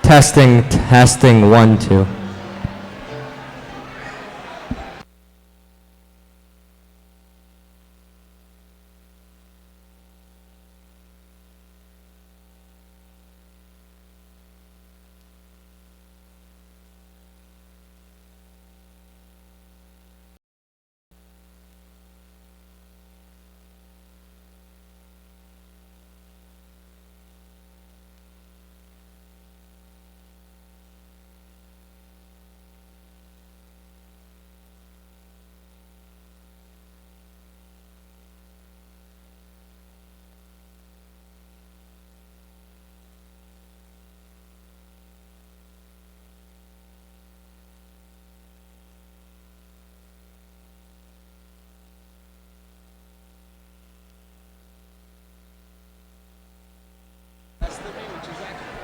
Testing, 1, 2.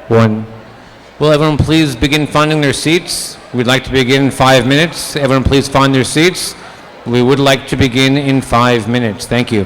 One. Will everyone please begin finding their seats? We'd like to begin in 5 minutes. Everyone please find their seats. We would like to begin in 5 minutes. Thank you.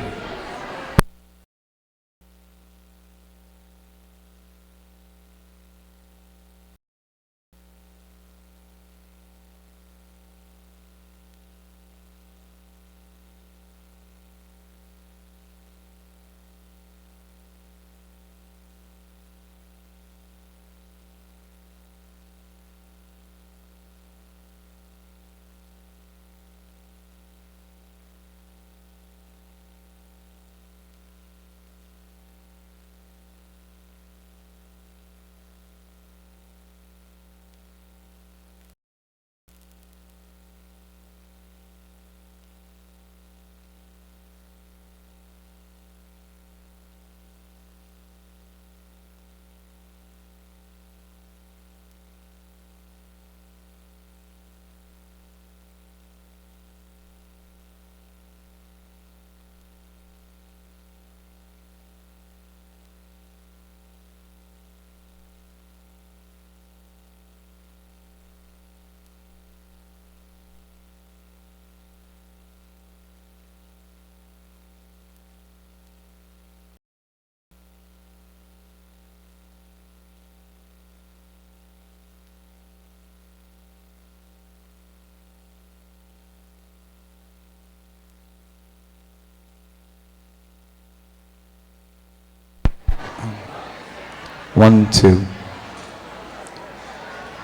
One, two.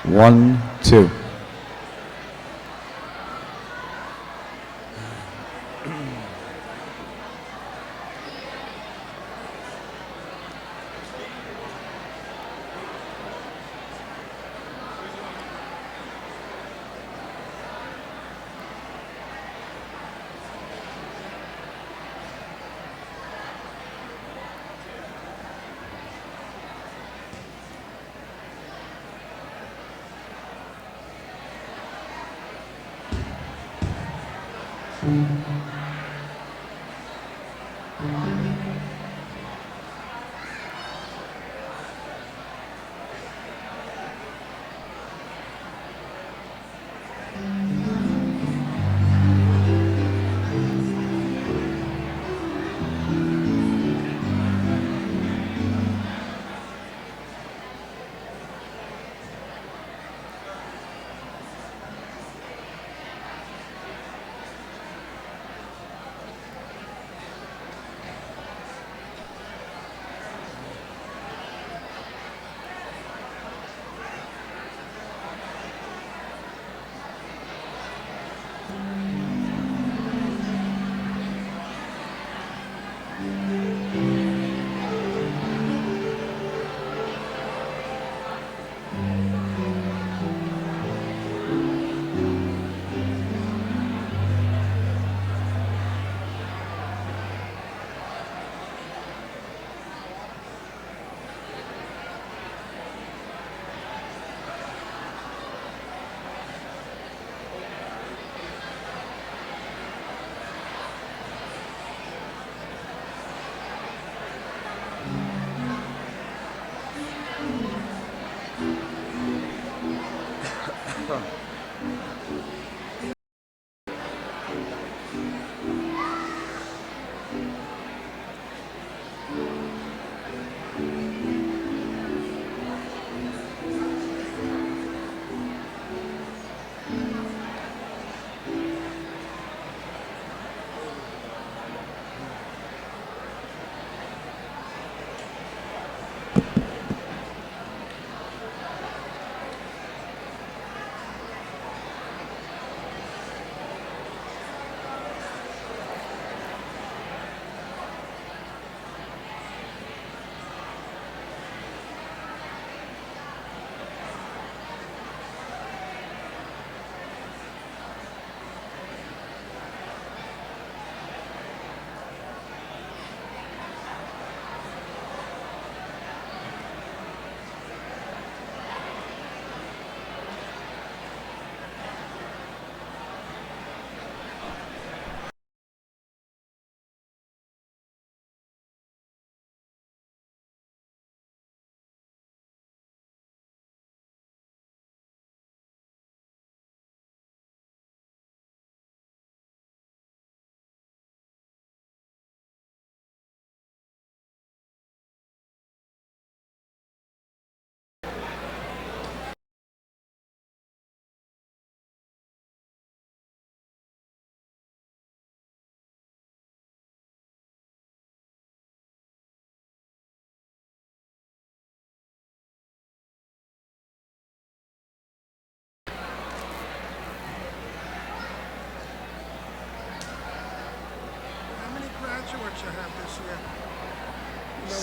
1, 2.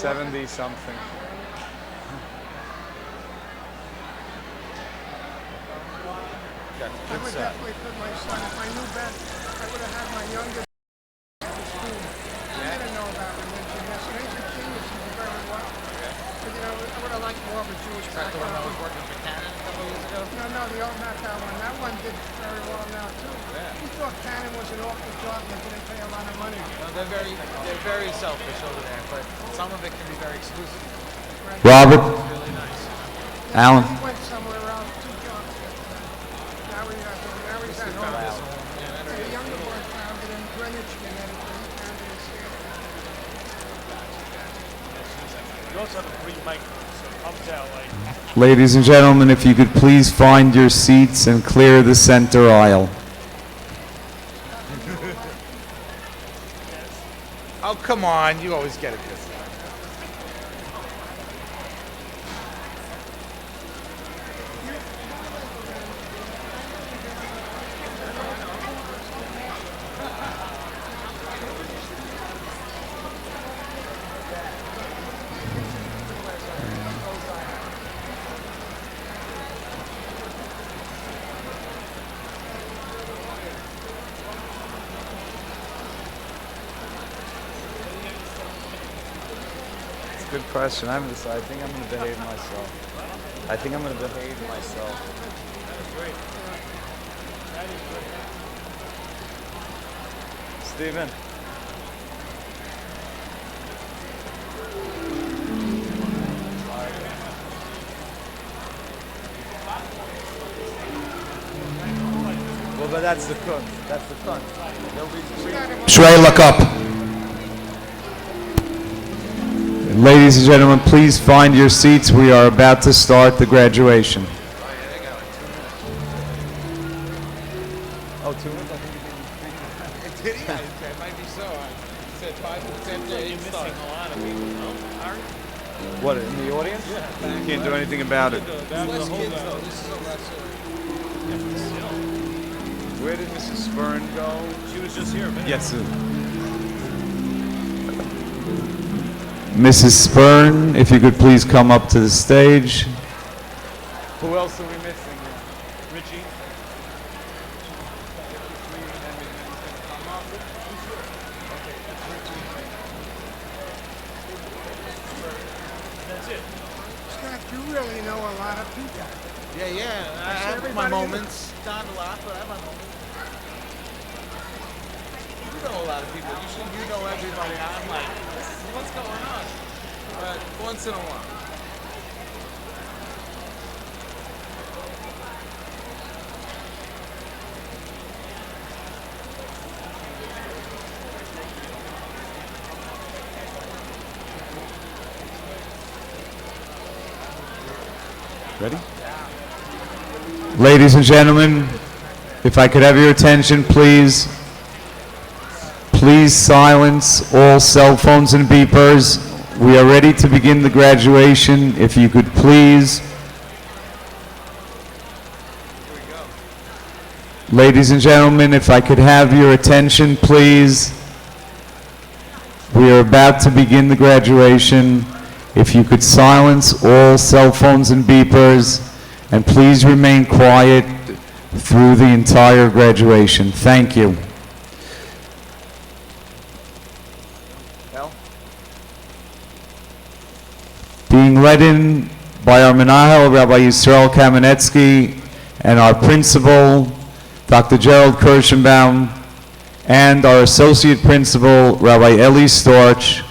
70-something. I would definitely put my son. If I knew better, I would have had my youngest at the school. He didn't know about religion. Yes, and he's a genius. He did very well. But I would have liked more of a Jewish background. I was working for Canon a couple years ago. No, not that one. That one did very well now too. He thought Canon was an awful job and didn't pay a lot of money. Well, they're very selfish over there, but some of it can be very exclusive. Robert, It's really nice. Alan. He went somewhere else, 2 jobs. Now he's at home. The younger boy found it in Greenwich, Connecticut. He found it in Stanford. You also have a green microphone, so it comes out like. Ladies and gentlemen, if you could please find your seats and clear the center aisle. Oh, come on. You always get it this way. Good question. I think I'm going to behave myself. Stephen. Well, but that's the cook. Shrey, look up. Ladies and gentlemen, please find your seats. We are about to start the graduation. Oh, 2 minutes? I think you did 3 minutes. Did he? It might be so. I said 5 minutes after you missing a lot of people, no? What, in the audience? Yeah. You can't do anything about it. Less kids, though. This is a lesser. Where did Mrs. Spurn go? She was just here a minute. Yes, sir. Mrs. Spurn, if you could please come up to the stage. Who else are we missing? Richie? That's it. Scott, you really know a lot of people. Yeah. I have my moments. Not a lot, but I have my moments. You know a lot of people. You know everybody. I'm like, what's going on? But once in a while. Ready? Ladies and gentlemen, if I could have your attention, please. Please silence all cell phones and beepers. We are ready to begin the graduation. If you could please. Ladies and gentlemen, if I could have your attention, please. We are about to begin the graduation. If you could silence all cell phones and beepers, and please remain quiet through the entire graduation. Thank you. Being led in by our Menahel, Rabbi Yisrael Kamenetsky, and our principal, Dr. Gerald Kirschenbaum, and our associate principal, Rabbi Eli Storch,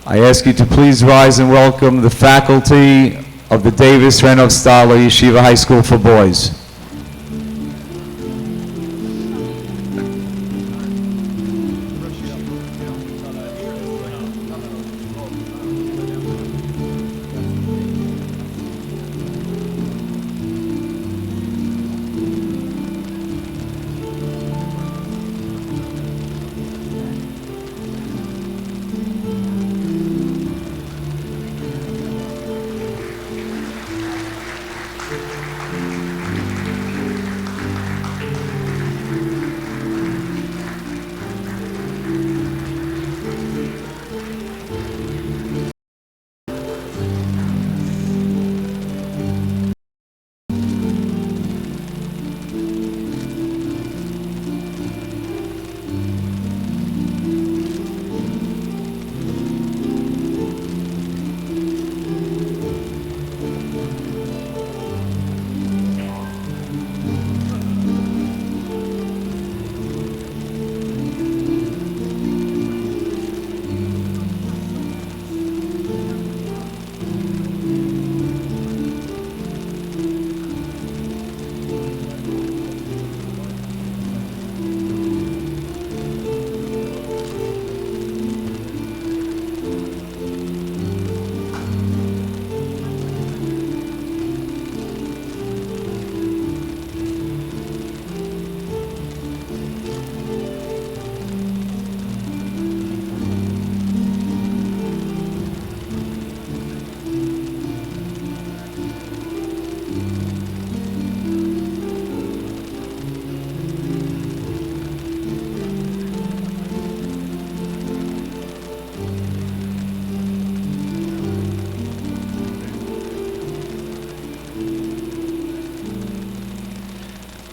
I ask you to please rise and welcome the faculty of the Davis Renov Stahler Yeshiva High School for Boys.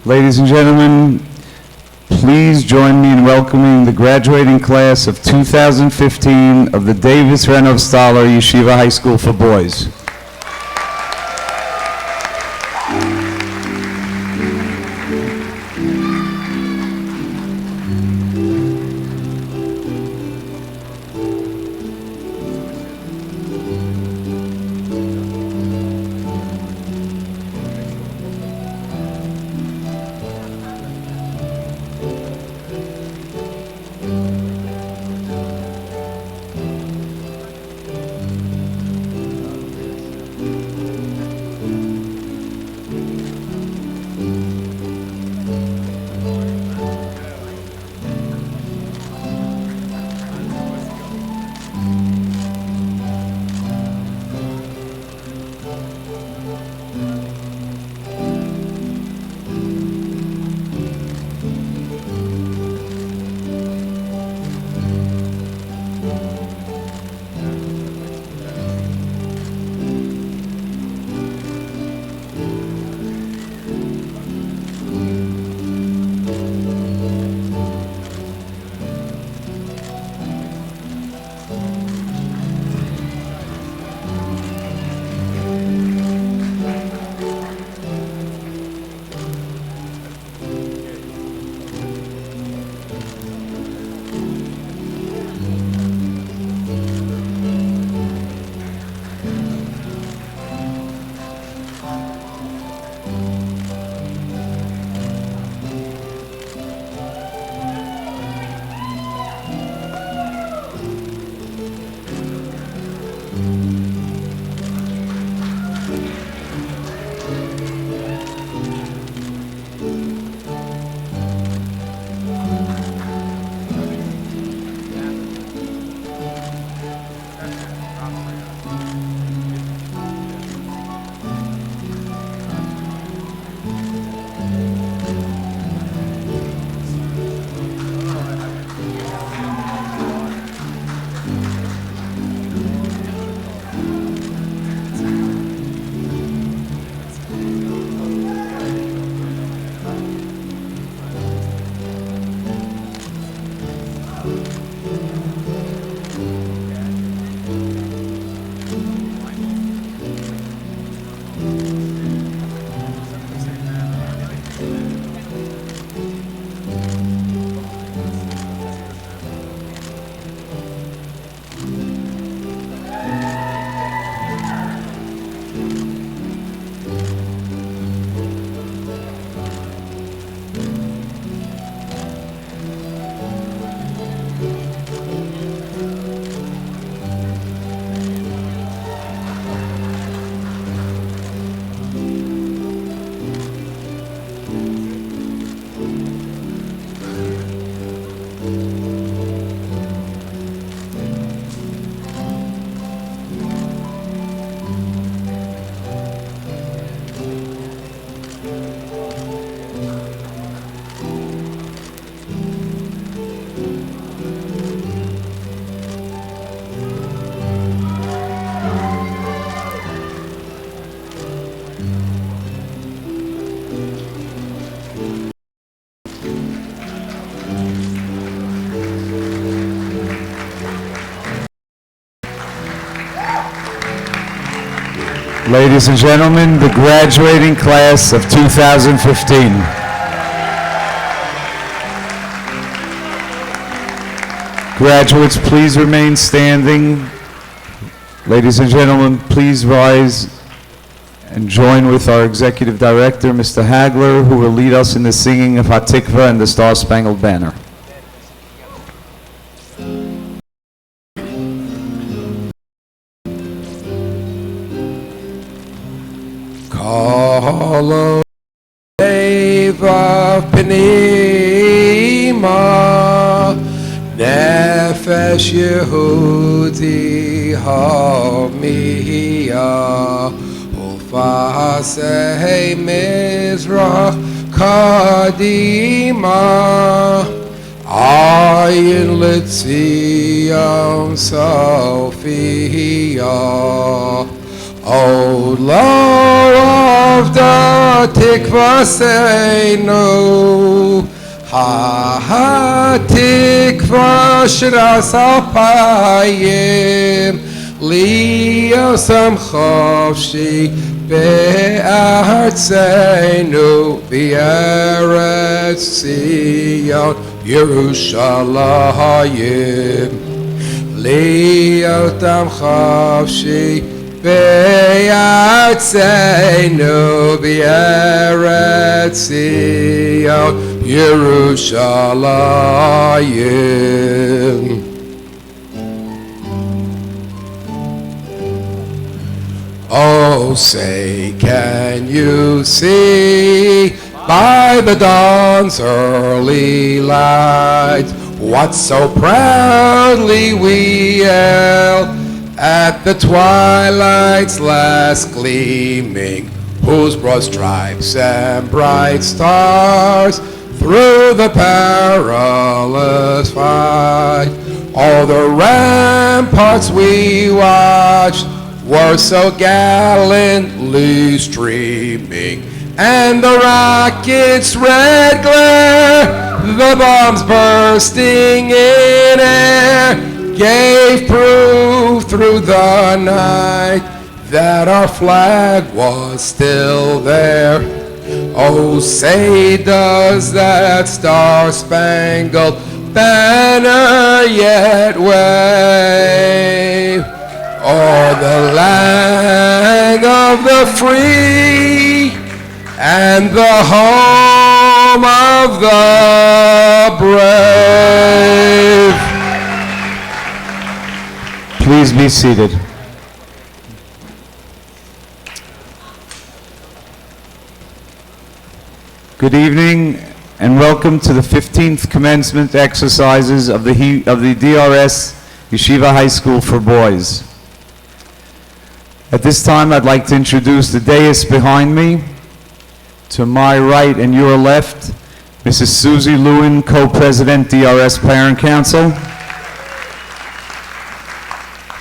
Ladies and gentlemen, please join me in welcoming the graduating class of 2015 of the Davis Renov-Stoller Yeshiva High School for Boys. Ladies and gentlemen, the graduating class of 2015. Graduates, please remain standing. Ladies and gentlemen, please rise and join with our Executive Director, Mr. Hagler, who will lead us in the singing of Hatikva and the Star-Spangled Banner. Kol Eva Pnima Nefesh Yehudi Hamiyah Ufasei Mizrach Kadima Ayin Litzion Sophia O Lord of the תקווסנו, התקווה שרס אלפיים, להיות עם חופשי בארצנו, בארץ ציון ירושלים. להיות עם חופשי בארצנו, בארץ ציון ירושלים. Oh, say, can you see by the dawn's early light what so proudly we hailed at the twilight's last gleaming, whose broad stripes and bright stars through the perilous fight, all the ramparts we watched were so gallantly streaming, and the rocket's red glare, the bombs bursting in air, gave proof through the night that our flag was still there. Oh, say does that star-spangled banner yet wave o'er the land of the free and the home of the brave. Please be seated. Good evening and welcome to the 15th commencement exercises of the DRS Yeshiva High School for Boys. At this time, I'd like to introduce the dais behind me. To my right and your left, Mrs. Susie Lewin, Co-President, DRS Parent Council.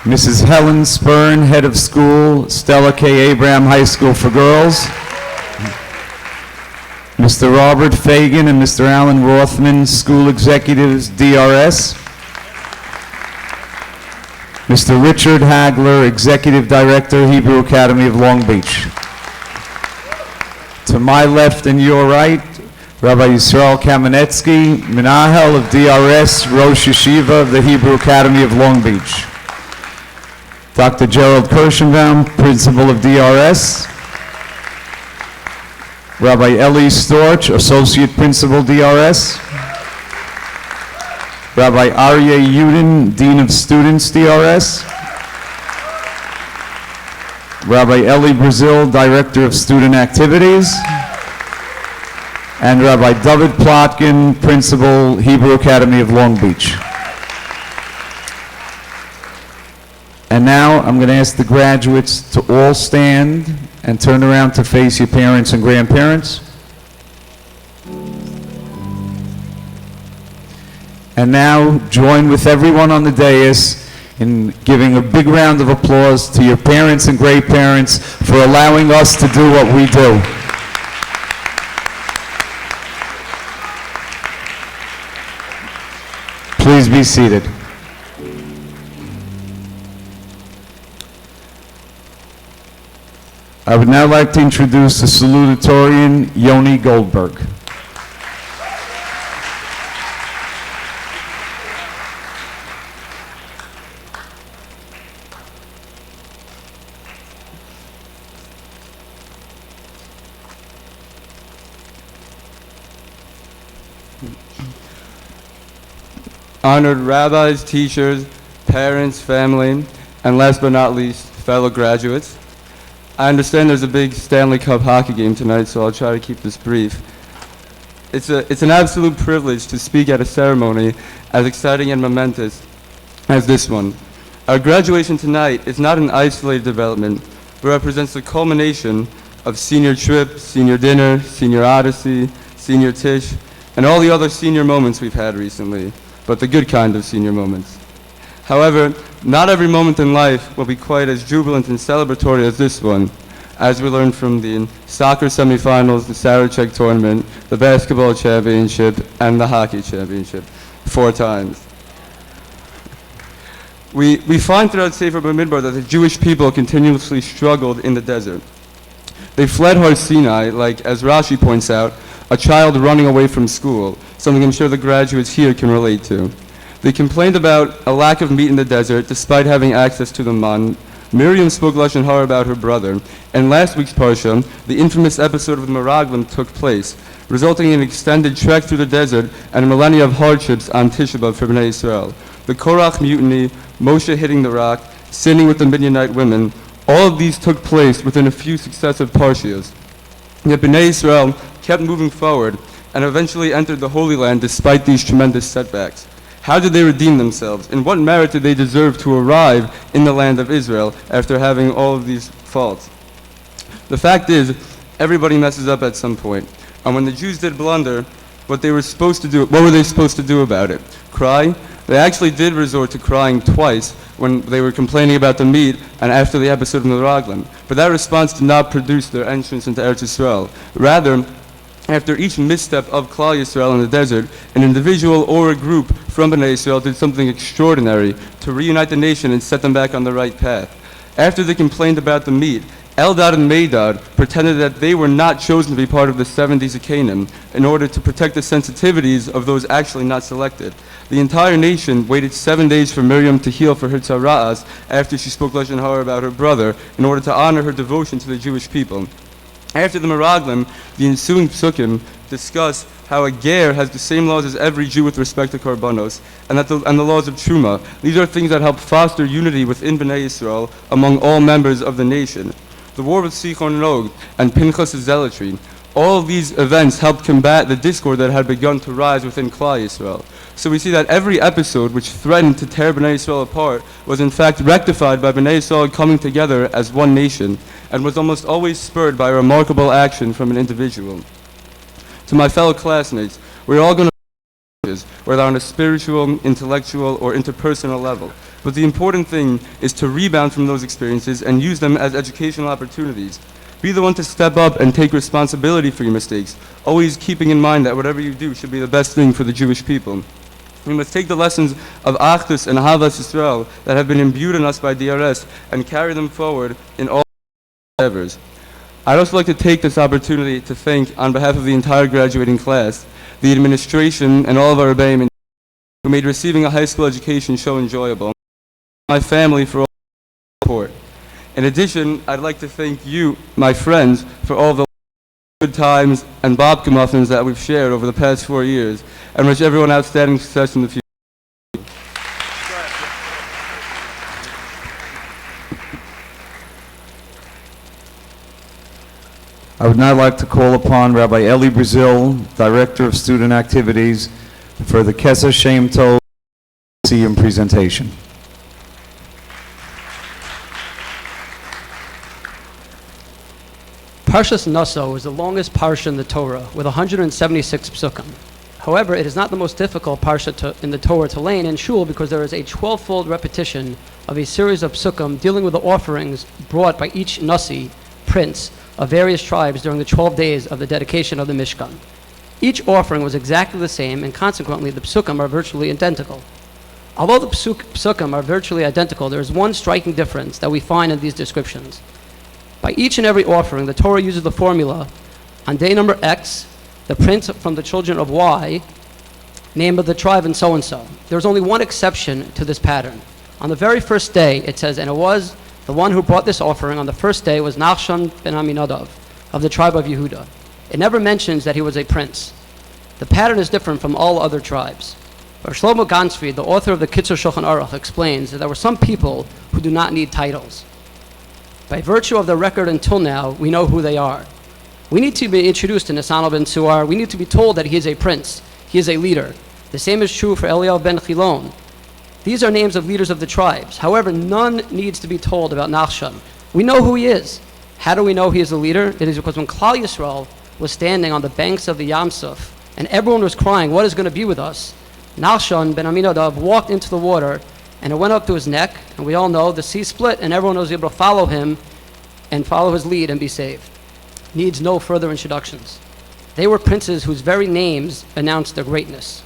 Mrs. Helen Spurn, Head of School, Stella K. Abraham High School for Girls. Mr. Robert Fagan and Mr. Alan Rothman, School Executives, DRS. Mr. Richard Hagler, Executive Director, Hebrew Academy of Long Beach. To my left and your right, Rabbi Yisrael Kamenetsky, Menahel of DRS, Rosh Yeshiva of the Hebrew Academy of Long Beach. Dr. Gerald Kirschenbaum, Principal of DRS. Rabbi Eli Storch, Associate Principal, DRS. Rabbi Aryeh Yudin, Dean of Students, DRS. Rabbi Eli Brazil, Director of Student Activities. And Rabbi David Plotkin, Principal, Hebrew Academy of Long Beach. And now I'm going to ask the graduates to all stand and turn around to face your parents and grandparents. And now join with everyone on the dais in giving a big round of applause to your parents and great-parents for allowing us to do what we do. Please be seated. I would now like to introduce the salutatorian, Yoni Goldberg. Honored rabbis, teachers, parents, family, and last but not least, fellow graduates. I understand there's a big Stanley Cup hockey game tonight, so I'll try to keep this brief. It's an absolute privilege to speak at a ceremony as exciting and momentous as this one. Our graduation tonight is not an isolated development, but represents the culmination of senior trip, senior dinner, senior odyssey, senior tish, and all the other senior moments we've had recently, but the good kind of senior moments. However, not every moment in life will be quite as jubilant and celebratory as this one. as we learned from the soccer semifinals, the Sarachek tournament, the basketball championship, and the hockey championship, 4 times. We find throughout Sefer Bamidbar that the Jewish people continuously struggled in the desert. They fled Har Sinai, like, as Rashi points out, a child running away from school, something I'm sure the graduates here can relate to. They complained about a lack of meat in the desert despite having access to the man. Miriam spoke Lashon Hara about her brother, and last week's Parsha, the infamous episode of the Meraglim took place, resulting in an extended trek through the desert and a millennia of hardships on Tisha B'Av for Bnei Yisrael. The Korach mutiny, Moshe hitting the rock, sinning with the Midianite women, all of these took place within a few successive Parshias. Yet Bnei Yisrael kept moving forward and eventually entered the Holy Land despite these tremendous setbacks. How did they redeem themselves? In what merit did they deserve to arrive in the land of Israel after having all of these faults? The fact is, everybody messes up at some point. And when the Jews did blunder, what were they supposed to do about it? Cry? They actually did resort to crying twice when they were complaining about the meat and after the episode of the Meraglim. But that response did not produce their entrance into Eretz Yisrael. Rather, after each misstep of Klal Yisrael in the desert, an individual or a group from Bnei Yisrael did something extraordinary to reunite the nation and set them back on the right path. After they complained about the meat, Eldad and Medad pretended that they were not chosen to be part of the 70 Zikanim in order to protect the sensitivities of those actually not selected. The entire nation waited 7 days for Miriam to heal for her tzara'as after she spoke Lashon Hara about her brother in order to honor her devotion to the Jewish people. After the Meraglim, the ensuing psukim discuss how a ger has the same laws as every Jew with respect to korbanos, and the laws of truma. These are things that help foster unity within Bnei Yisrael among all members of the nation. The war with Sichon and Og and Pinchas' zealotry, all of these events helped combat the discord that had begun to rise within Klal Yisrael. So we see that every episode which threatened to tear Bnei Yisrael apart was in fact rectified by Bnei Yisrael coming together as one nation, and was almost always spurred by a remarkable action from an individual. To my fellow classmates, we're all going to whether on a spiritual, intellectual, or interpersonal level. But the important thing is to rebound from those experiences and use them as educational opportunities. Be the one to step up and take responsibility for your mistakes, always keeping in mind that whatever you do should be the best thing for the Jewish people. We must take the lessons of Achdus and Ahavas Yisrael that have been imbued in us by DRS and carry them forward in all endeavors. I'd also like to take this opportunity to thank, on behalf of the entire graduating class, the administration and all of our Rebbeim who made receiving a high school education so enjoyable, my family for all the support. In addition, I'd like to thank you, my friends, for all the good times and babka muffins that we've shared over the past 4 years, and wish everyone outstanding success in the future. I would now like to call upon Rabbi Eli Brazil, Director of Student Activities, for the Kesser Shem Tov Museum presentation. Parshas Naso is the longest parsha in the Torah, with 176 psukim. However, it is not the most difficult parsha in the Torah to learn in shul because there is a 12-fold repetition of a series of psukim dealing with the offerings brought by each Nasi, prince, of various tribes during the 12 days of the dedication of the Mishkan. Each offering was exactly the same, and consequently the psukim are virtually identical. Although the psukim are virtually identical, there is one striking difference that we find in these descriptions. By each and every offering, the Torah uses the formula, on day number X, the prince from the children of Y, name of the tribe and so. There's only one exception to this pattern. On the very first day, it says, and it was the one who brought this offering on the first day was Nachshon ben Aminadav of the tribe of Yehuda. It never mentions that he was a prince. The pattern is different from all other tribes. Shlomo Gansfried, the author of the Kitzur Shulchan Aruch, explains that there were some people who do not need titles. By virtue of the record until now, we know who they are. We need to be introduced to Nisanel ben Suar. We need to be told that he is a prince. He is a leader. The same is true for Eliyav ben Chilon. These are names of leaders of the tribes. However, none needs to be told about Nachshon. We know who he is. How do we know he is a leader? It is because when Klal Yisrael was standing on the banks of the Yam Suf and everyone was crying, what is going to be with us? Nachshon ben Aminadav walked into the water and it went up to his neck, and we all know the sea split and everyone was able to follow him and follow his lead and be saved. Needs no further introductions. They were princes whose very names announced their greatness.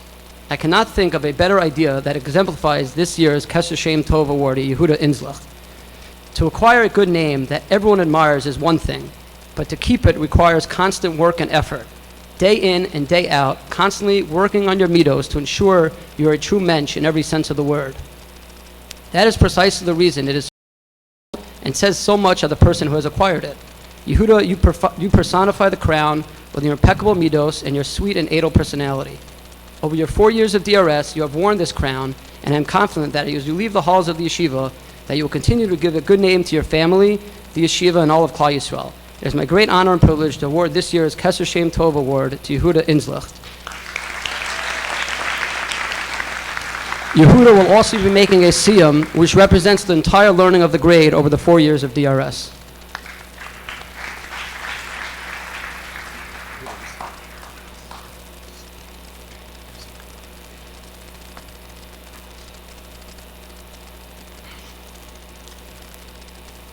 I cannot think of a better idea that exemplifies this year's Kesher Shem Tov awardee, Yehuda Inzlach. To acquire a good name that everyone admires is one thing, but to keep it requires constant work and effort. Day in and day out, constantly working on your midos to ensure you're a true mensch in every sense of the word. That is precisely the reason it is and says so much of the person who has acquired it. Yehuda, you personify the crown with your impeccable midos and your sweet and edel personality. Over your 4 years of DRS, you have worn this crown, and I am confident that as you leave the halls of the yeshiva, that you will continue to give a good name to your family, the yeshiva, and all of Klal Yisrael. It is my great honor and privilege to award this year's Kesher Shem Tov Award to Yehuda Inzlach. Yehuda will also be making a siyum, which represents the entire learning of the grade over the 4 years of DRS.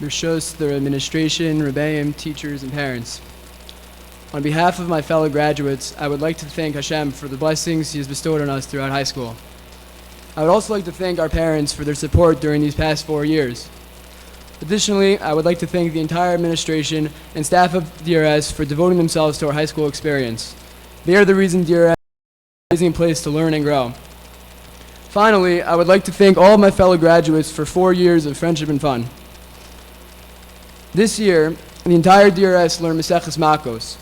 Bershos, their administration, rebbeim, teachers, and parents. On behalf of my fellow graduates, I would like to thank Hashem for the blessings He has bestowed on us throughout high school. I would also like to thank our parents for their support during these past 4 years. Additionally, I would like to thank the entire administration and staff of DRS for devoting themselves to our high school experience. They are the reason DRS is an amazing place to learn and grow. Finally, I would like to thank all of my fellow graduates for 4 years of friendship and fun. This year, the entire DRS learned Maseches Makos.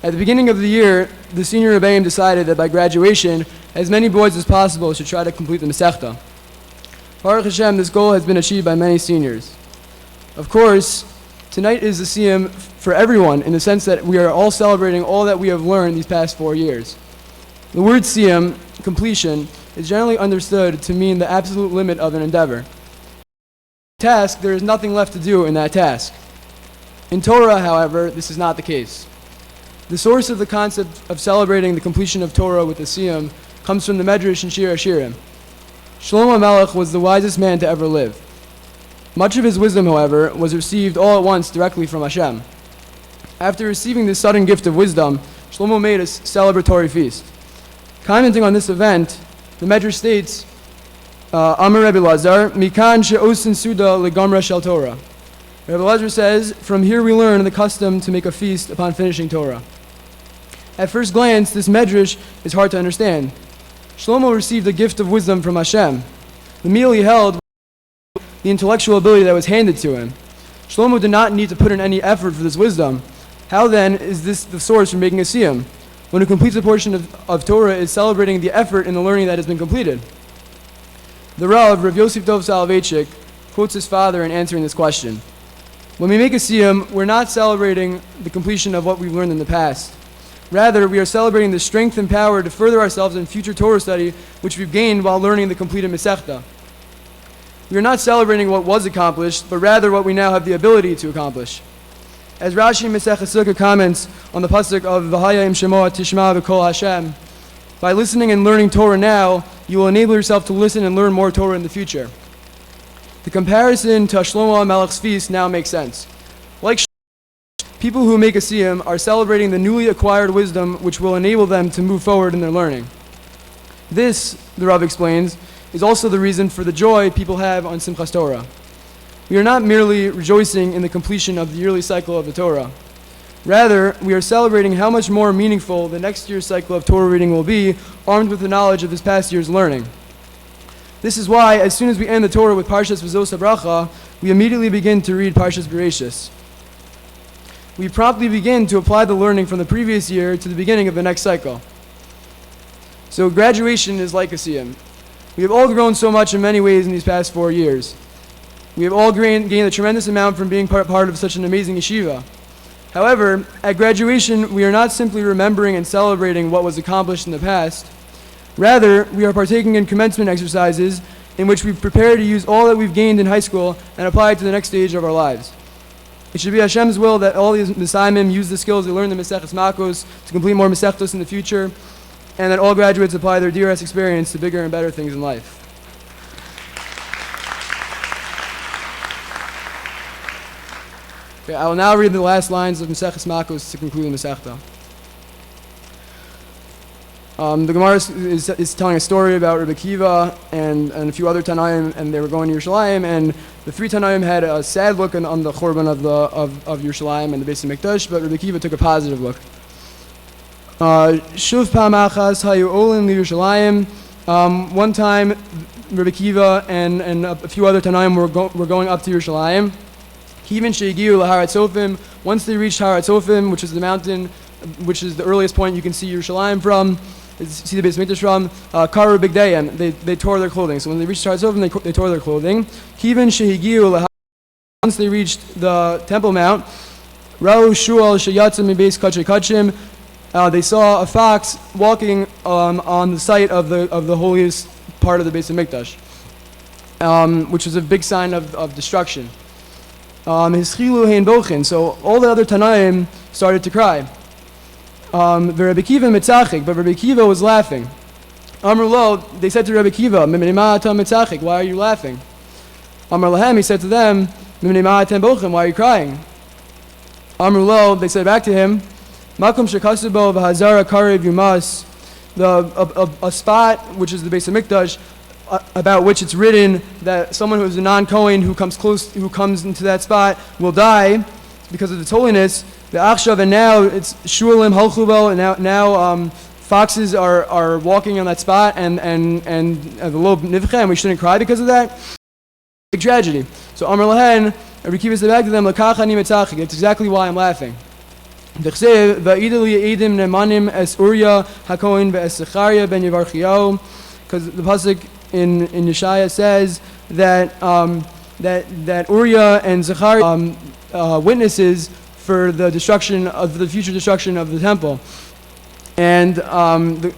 At the beginning of the year, the senior rebbeim decided that by graduation, as many boys as possible should try to complete the Masechta. Baruch Hashem, this goal has been achieved by many seniors. Of course, tonight is the siyum for everyone in the sense that we are all celebrating all that we have learned these past 4 years. The word siyum, completion, is generally understood to mean the absolute limit of an endeavor. Task, there is nothing left to do in that task. In Torah, however, this is not the case. The source of the concept of celebrating the completion of Torah with the siyum comes from the Medrash in Shir Hashirim. Shlomo Melech was the wisest man to ever live. Much of his wisdom, however, was received all at once directly from Hashem. After receiving this sudden gift of wisdom, Shlomo made a celebratory feast. Commenting on this event, the Medrash states, Amar Rebbe Lazar, Mikan she'osin suda legamra shel Torah. Rebbe Lazar says, from here we learn the custom to make a feast upon finishing Torah. At first glance, this Medrash is hard to understand. Shlomo received a gift of wisdom from Hashem. The meal he held was the intellectual ability that was handed to him. Shlomo did not need to put in any effort for this wisdom. How then is this the source for making a siyum? When a completes a portion of Torah is celebrating the effort in the learning that has been completed. The Rav Yosef Dov Soloveitchik, quotes his father in answering this question. When we make a siyum, we're not celebrating the completion of what we've learned in the past. Rather, we are celebrating the strength and power to further ourselves in future Torah study, which we've gained while learning the completed Masechta. We are not celebrating what was accomplished, but rather what we now have the ability to accomplish. As Rashi in Masechet Sukkah comments on the pasuk of V'haya im shemoa tishma v'kol Hashem, by listening and learning Torah now, you will enable yourself to listen and learn more Torah in the future. The comparison to Shlomo HaMelech's feast now makes sense. Like people who make a siyum are celebrating the newly acquired wisdom which will enable them to move forward in their learning. This, the Rav explains, is also the reason for the joy people have on Simchas Torah. We are not merely rejoicing in the completion of the yearly cycle of the Torah. Rather, we are celebrating how much more meaningful the next year's cycle of Torah reading will be, armed with the knowledge of this past year's learning. This is why, as soon as we end the Torah with Parshas V'zos HaBracha, we immediately begin to read Parshas Bereshis. We promptly begin to apply the learning from the previous year to the beginning of the next cycle. So graduation is like a siyum. We have all grown so much in many ways in these past 4 years. We have all gained a tremendous amount from being part of such an amazing yeshiva. However, at graduation, we are not simply remembering and celebrating what was accomplished in the past. Rather, we are partaking in commencement exercises in which we prepare to use all that we've gained in high school and apply it to the next stage of our lives. It should be Hashem's will that all these Messiahim use the skills they learned in Maseches Makos to complete more Masechtos in the future, and that all graduates apply their DRS experience to bigger and better things in life. Okay, I will now read the last lines of Maseches Makos to conclude the Masechta. The Gemara is telling a story about Rabbi Kiva and a few other Tanaim, and they were going to Yerushalayim, and the three Tanaim had a sad look on the Churban of Yerushalayim and the Beis HaMikdash, but Rabbi Kiva took a positive look. Shuv pam achas hayu olin liYerushalayim. One time, Rabbi Kiva and a few other Tanaim were going up to Yerushalayim. Kivin she'igiu laharat Sofim. Once they reached Harat Sofim, which is the mountain, which is the earliest point you can see Yerushalayim from, see the Beis HaMikdash from, karu bigdayim. They tore their clothing. So when they reached Harat Sofim, they tore their clothing. Kivin she'igiu laharat. Once they reached the Temple Mount, Ra'u shual sheyatzim mibeis kachay kachim. They saw a fox walking on the site of the holiest part of the Beis HaMikdash, which was a big sign of destruction. Hischilu hein bochin. So all the other Tanaim started to cry. Rabbi Kiva mitzachik, but Rabbi Kiva was laughing. Amru lo, they said to Rabbi Kiva, Mimnei ma atam mitzachik, why are you laughing? Amar lahem, he said to them, Mimnei ma atam bochin, why are you crying? Amru lo, they said back to him, Makom shekasubo v'hazara karev yumas, a spot which is the Beis HaMikdash, about which it's written that someone who is a non-Kohen who comes into that spot will die because of its holiness. The Achshav, and now it's Shualim Halchubo, and now foxes are walking on that spot, and the Lo Nivcha, and we shouldn't cry because of that. Big tragedy. So Amar Lahen, Rabbi Kiva said back to them, L'kach ani metzachik. That's exactly why I'm laughing. Because the pasuk in Yeshaya says that Uriah and Zechariah witnesses for the future destruction of the temple. And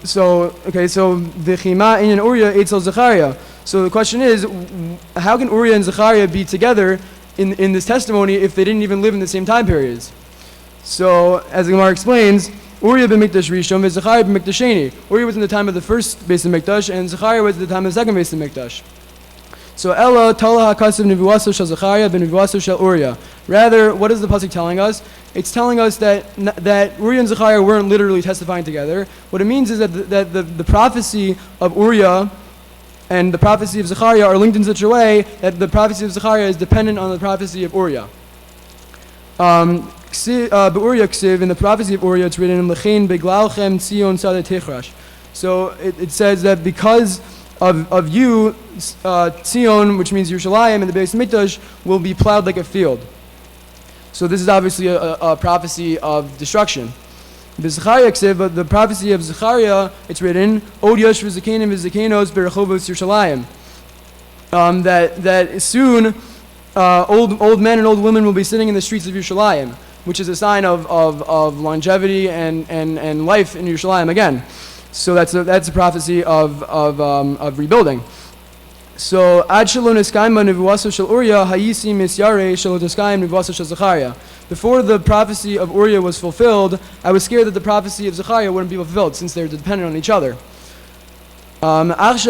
so the Chima in Uriah Eitzel Zechariah. So the question is, how can Uriah and Zechariah be together in this testimony if they didn't even live in the same time periods? So, as the Gemara explains, Uriah ben Mikdash Rishon and Zechariah ben Mikdash Sheni. Uriah was in the time of the first Beis HaMikdash, and Zechariah was at the time of the second Beis HaMikdash. So, Ella Talah HaKasav Nevuaso Shel Zechariah ben Nevuaso Shel Uriah. Rather, what is the pasuk telling us? It's telling us that Uriah and Zechariah weren't literally testifying together. What it means is that the prophecy of Uriah and the prophecy of Zechariah are linked in such a way that the prophecy of Zechariah is dependent on the prophecy of Uriah. Be'Uriah Ksiv, in the prophecy of Uriah, it's written in Lechein Beglalchem Tzion Sada Tichrash. So it says that because of you, Tzion, which means Yerushalayim, and the Beis HaMikdash will be plowed like a field. So this is obviously a prophecy of destruction. The Zechariah Ksiv, but the prophecy of Zechariah, it's written Od Yosh V'Zakenim V'Zakenos Be'Rechovos Yerushalayim. That soon old men and old women will be sitting in the streets of Yerushalayim, which is a sign of longevity and life in Yerushalayim again. So that's a prophecy of rebuilding. So Ad Shalom Niskaima Nevuaso Shel Uriah Hayisi Misyare Shel Niskaim Nevuaso Shel Zechariah. Before the prophecy of Uriah was fulfilled, I was scared that the prophecy of Zechariah wouldn't be fulfilled since they're dependent on each other. So now that I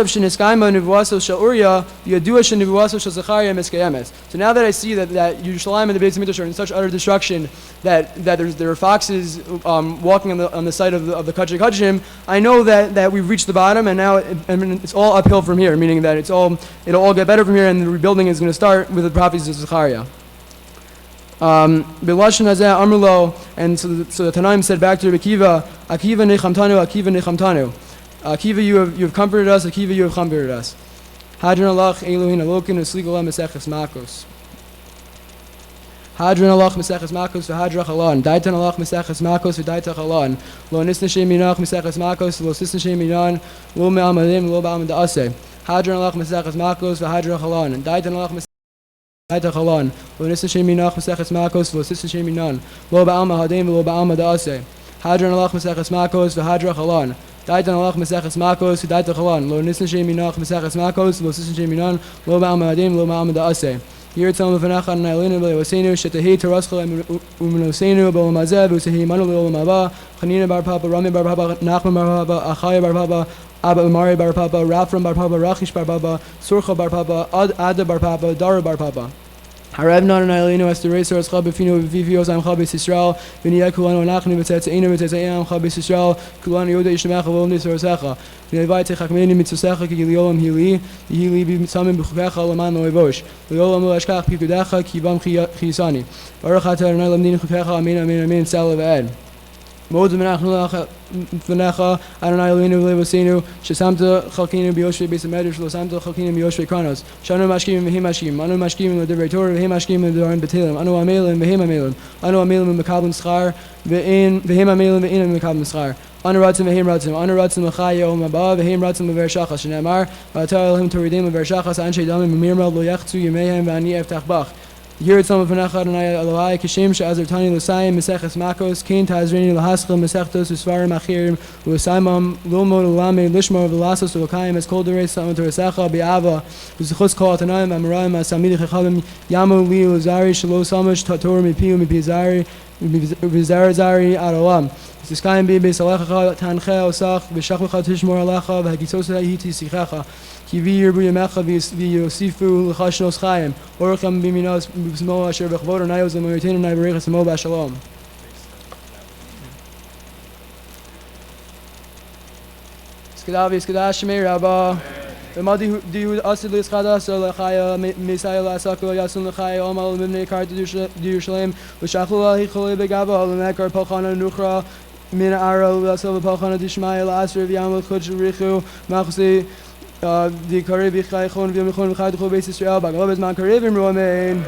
see that Yerushalayim and the Beis HaMikdash are in such utter destruction that there are foxes walking on the site of the Kachay Kachim, I know that we've reached the bottom, and now it's all uphill from here, meaning that it'll all get better from here, and the rebuilding is going to start with the prophecies of Zechariah. B'lashon hazeh amrulo, and so the Tanaim said back to Rabbi Kiva, Akiva nechamtanu, Akiva nechamtanu. Akiva, you have comforted us. Akiva, you have comforted us. Hadron alach Elohin alokin usligola meseches makos. Hadron alach meseches makos v'hadrach alon. Daitan alach meseches makos v'daitach alon. Lo nisna shem minach meseches makos lo sisna shem minan lo me'amadim lo ba'am da'aseh. Hadron alach meseches makos v'hadrach alon. Daitan alach meseches daitach alon. Lo nisna shem minach meseches makos lo sisna shem minan lo ba'am hadim lo ba'am da'aseh. Hadron alach meseches makos v'hadrach alon. Daitan alach meseches makos v'daitach alon. Lo nisna shem minach meseches makos lo sisna shem minan lo ba'am hadim lo ba'am da'aseh. Here it's on the V'nachan Nailinu B'Leosenu Shetahi Terascha U'Menosenu B'Olamazeh V'Usehi Manu B'Olamaba Chanina Bar Papa Rami Bar Papa Nachman Bar Papa Achaya Bar Papa Abba Umari Bar Papa Rafram Bar Papa Rachish Bar Papa Surcha Bar Papa Ada Bar Papa Dara Bar Papa. Harab non Eloheinu as the racer as Chab Befino Vivios Am Chab Yisrael V'niyah Kulanu Anachnu B'Tetzeinu B'Tetzeinu Chab Yisrael Kulanu Yoda Yishmecha V'Om Nisoresecha V'Nevai Techakmeni Mitzosecha Ki Yiliolam Hili Yili B'Samim B'Chukecha Laman Loivosh L'Yolam L'Ashkach Pikudecha Ki Bam Chisani Baruch Atah Adonai Lamdin Chukecha Amen Amen Amen Salav Ed Moed Menachnu V'Necha Adonai Eloheinu V'Levosenu Shesamta Chalkinu B'Yoshvei Beis HaMedrash Lo Chalkinu B'Yoshvei Kranos Shanu Mashkim V'Hem Mashkim Anu Mashkim L'Divrei Torah V'Hem Mashkim L'Dorim B'Telim Anu Amelim V'Hem Amelim Anu Amelim V'Mekablim Schar V'Hem Amelim V'Hem Mekablim Schar Anu Ratzim V'Hem Ratzim Anu Ratzim L'Chai Yom Haba V'Hem Ratzim L'Ver Shachas Shneamar V'Atah Elohim Toridim L'Ver Shachas Anshe Damim V'Mirmal Lo Yachzu Yemehem V'Ani Eftach Bach Yirat Sama V'Necha Adonai Elohai Kishem She'azertani L'Sayim Meseches Makos Kain Tazrini L'Haschel Mesechtos Usvarim Achirim L'Saimam Lomod L'Lamei Lishmar V'Lasos L'Okayim Es Kol Derei Sama Teresecha B'Ava V'Zichus Kol Atanayim Amarayim Asamidi Chechavim Yamu Li L'Zari Shelo Samash Tator Mipiu Mipizari V'Zarazari Adolam Ziskayim Bi Beis Alecha Tanche Osach V'Shachlecha Tishmor Alecha V'Hagitos Hiti Sichecha Kivi Yerbu Yemecha V'Yosifu L'Chashnos Chayim Orchem Biminos B'Smo Asher V'Chvod Anayos L'Moyotenu Nay B'Reches Mo B'Shalom Skadavi Skadash Shmei Rabba V'Madi Dihu Asid L'Schadas L'Chaya Mesai L'Asako Yasun L'Chaya Omal L'Mibnei Kar D'Yerushalayim L'Shachlu L'Hichol B'Gava L'Mekar Pochana Nuchra Min Aro L'Asov Pochana D'Shmai L'Asr V'Yam L'Chutch Richu Machsi the Karev Chaychon V'Yamichon V'Chayduchu Beis Yisrael B'Galobez Man Karev Imru Amen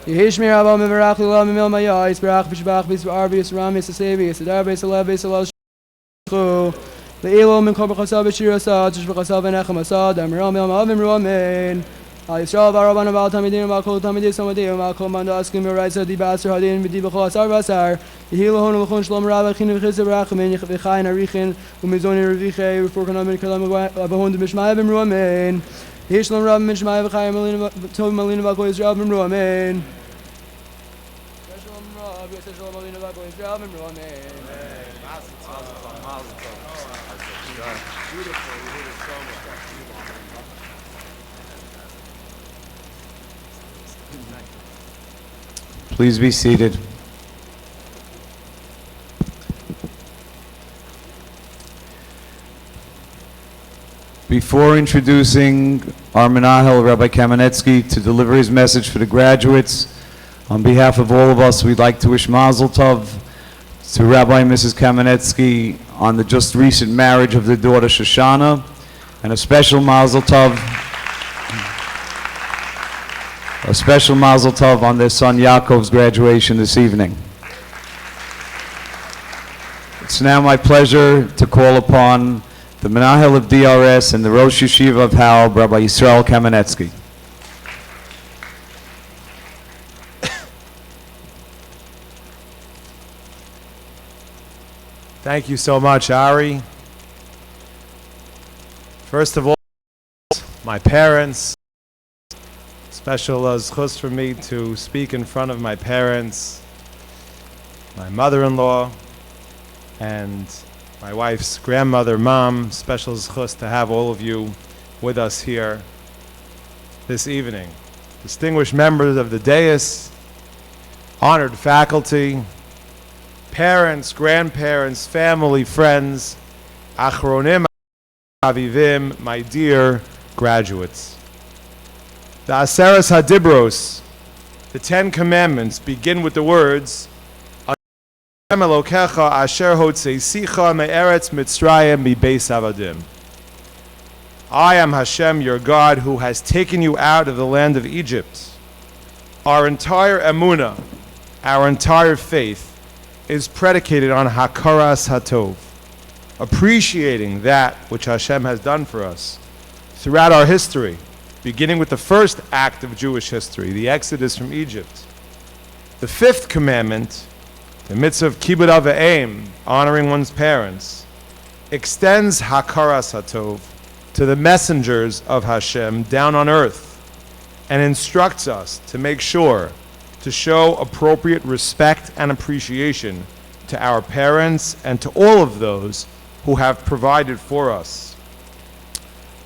Yehish Mir Abba Mevarach L'Olam Mimel Maya Yisbarach B'Shbach B'Yisbar B'Yisram Yisrasevi Yisadar B'Yisalav B'Yisalav Shchu L'Elo Min Kol B'Chasav B'Shir Asad Shish B'Chasav V'Nechem Asad Amiram Mil Ma'av Imru Amen Al Yisrael V'Araban V'Al Tamidim V'Al Kol Tamidim Samadim V'Al Kol Manda Askim V'Raisa Di B'Asar Hadin V'Di B'Chol Asar V'Asar Yehi L'Hon L'Chon Shalom Rav V'Chin V'Chizah V'Rachamin V'Chayin Arichin V'Mizoni R'Vichei V'Forkan Amin Kalam V'Hon D'Mishmai V'Imru Amen Yehi Shalom Rav Mishmai V'Chayin Tov Malina V'Kol Yisrael V'Imru Amen Shalom Rav Yosef Shalom Malina V'Kol Yisrael V'Imru Amen Please be seated. Before introducing our Menahel, Rabbi Kamenetsky, to deliver his message for the graduates, on behalf of all of us, we'd like to wish Mazel Tov to Rabbi and Mrs. Kamenetsky on the just recent marriage of their daughter Shoshana, and a special Mazel Tov on their son Yaakov's graduation this evening. It's now my pleasure to call upon the Menahel of DRS and the Rosh Yeshiva of Halb, Rabbi Yisrael Kamenetsky. Thank you so much, Ari. First of all, my parents. Special zchus for me to speak in front of my parents, my mother-in-law, and my wife's grandmother, Mom. Special zchus to have all of you with us here this evening. Distinguished members of the dais, honored faculty, parents, grandparents, family, friends, achronim, avivim, my dear graduates. The Aseres HaDibros, the Ten Commandments, begin with the words, Hashem Elokecha asher hotzeisicha me'eretz Mitzrayim mibeis avadim. I am Hashem, your God, who has taken you out of the land of Egypt. Our entire emunah, our entire faith, is predicated on hakaras hatov, appreciating that which Hashem has done for us throughout our history, beginning with the first act of Jewish history, the Exodus from Egypt. The fifth commandment, the mitzvah of kibbud av v'eim, honoring one's parents, extends hakaras hatov to the messengers of Hashem down on earth and instructs us to make sure to show appropriate respect and appreciation to our parents and to all of those who have provided for us.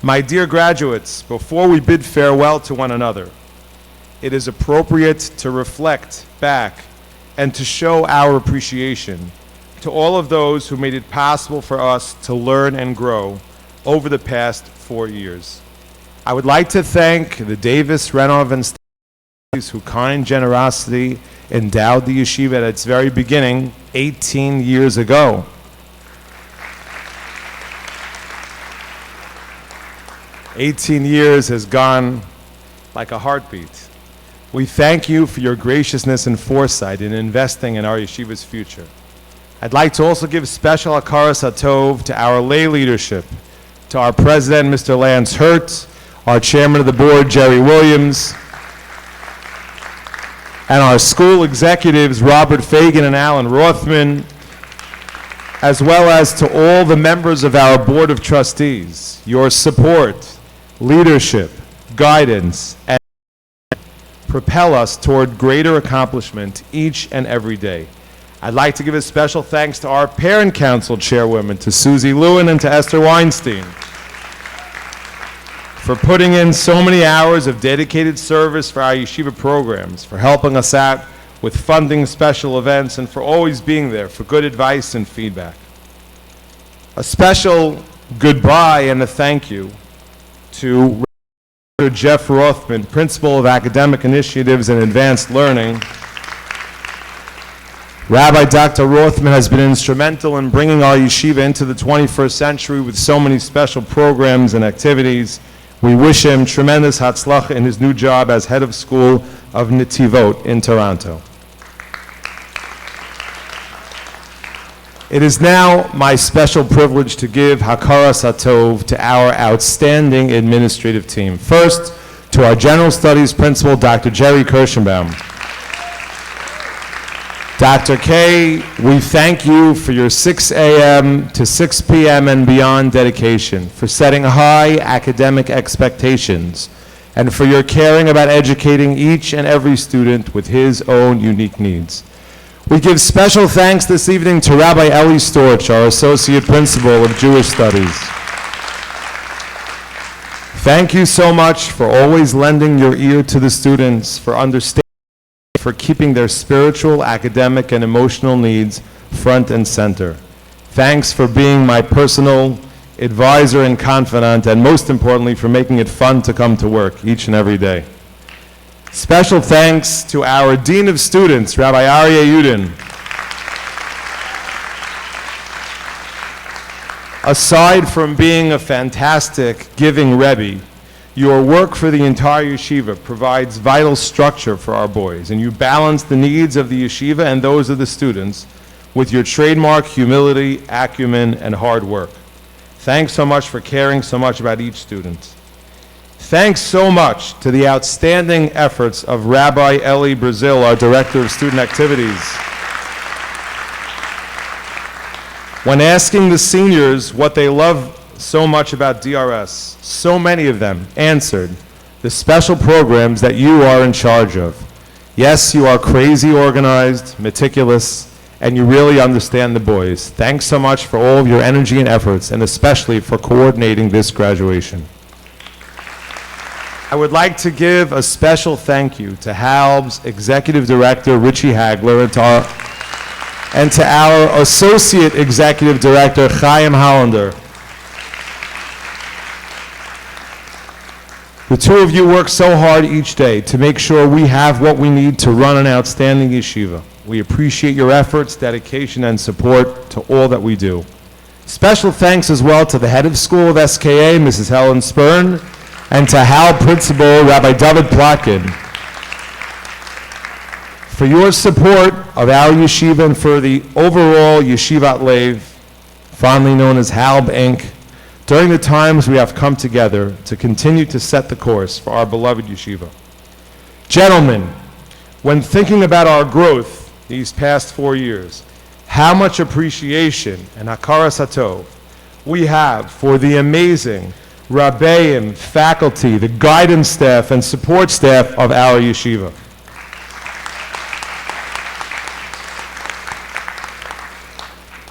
My dear graduates, before we bid farewell to one another, it is appropriate to reflect back and to show our appreciation to all of those who made it possible for us to learn and grow over the past 4 years. I would like to thank the Davis, Renov, and Studies who kind generosity endowed the yeshiva at its very beginning 18 years ago. "18 years has gone like a heartbeat. We thank you for your graciousness and foresight in investing in our yeshiva's future. I'd like to also give special hakaras hatov to our lay leadership, to our president, Mr. Lance Hurt, our chairman of the board, Jerry Williams, and our school executives, Robert Fagan and Alan Rothman, as well as to all the members of our board of trustees. Your support, leadership, guidance, and propel us toward greater accomplishment each and every day. I'd like to give a special thanks to our Parent Council chairwomen, to Susie Lewin and to Esther Weinstein, for putting in so many hours of dedicated service for our yeshiva programs, for helping us out with funding special events, and for always being there for good advice and feedback. A special goodbye and a thank you to Jeff Rothman, Principal of Academic Initiatives and Advanced Learning. Rabbi Dr. Rothman has been instrumental in bringing our yeshiva into the 21st century with so many special programs and activities. We wish him tremendous hatzlach in his new job as head of school of Netivot in Toronto. It is now my special privilege to give hakaras hatov to our outstanding administrative team. First, to our General Studies Principal, Dr. Jerry Kirschenbaum. Dr. K, we thank you for your 6 a.m. to 6 p.m. and beyond dedication, for setting high academic expectations, and for your caring about educating each and every student with his own unique needs. We give special thanks this evening to Rabbi Eli Storch, our Associate Principal of Jewish Studies. Thank you so much for always lending your ear to the students, for understanding, for keeping their spiritual, academic, and emotional needs front and center. Thanks for being my personal advisor and confidant, and most importantly, for making it fun to come to work each and every day. Special thanks to our Dean of Students, Rabbi Aryeh Yudin. Aside from being a fantastic giving Rebbe, your work for the entire yeshiva provides vital structure for our boys, and you balance the needs of the yeshiva and those of the students with your trademark humility, acumen, and hard work. Thanks so much for caring so much about each student. Thanks so much to the outstanding efforts of Rabbi Eli Brazil, our Director of Student Activities. When asking the seniors what they love so much about DRS, so many of them answered the special programs that you are in charge of. Yes, you are crazy organized, meticulous, and you really understand the boys. Thanks so much for all of your energy and efforts, and especially for coordinating this graduation. I would like to give a special thank you to Halb's Executive Director, Richie Hagler, and to our Associate Executive Director, Chaim Hollander. The two of you work so hard each day to make sure we have what we need to run an outstanding yeshiva. We appreciate your efforts, dedication, and support to all that we do. Special thanks as well to the head of school of SKA, Mrs. Helen Spurn, and to Halb Principal, Rabbi David Plotkin, for your support of our yeshiva and for the overall Yeshivat Lev, fondly known as Halb Inc., during the times we have come together to continue to set the course for our beloved yeshiva. Gentlemen, when thinking about our growth these past 4 years, how much appreciation and hakaras hatov we have for the amazing Rabbeim, faculty, the guidance staff, and support staff of our yeshiva.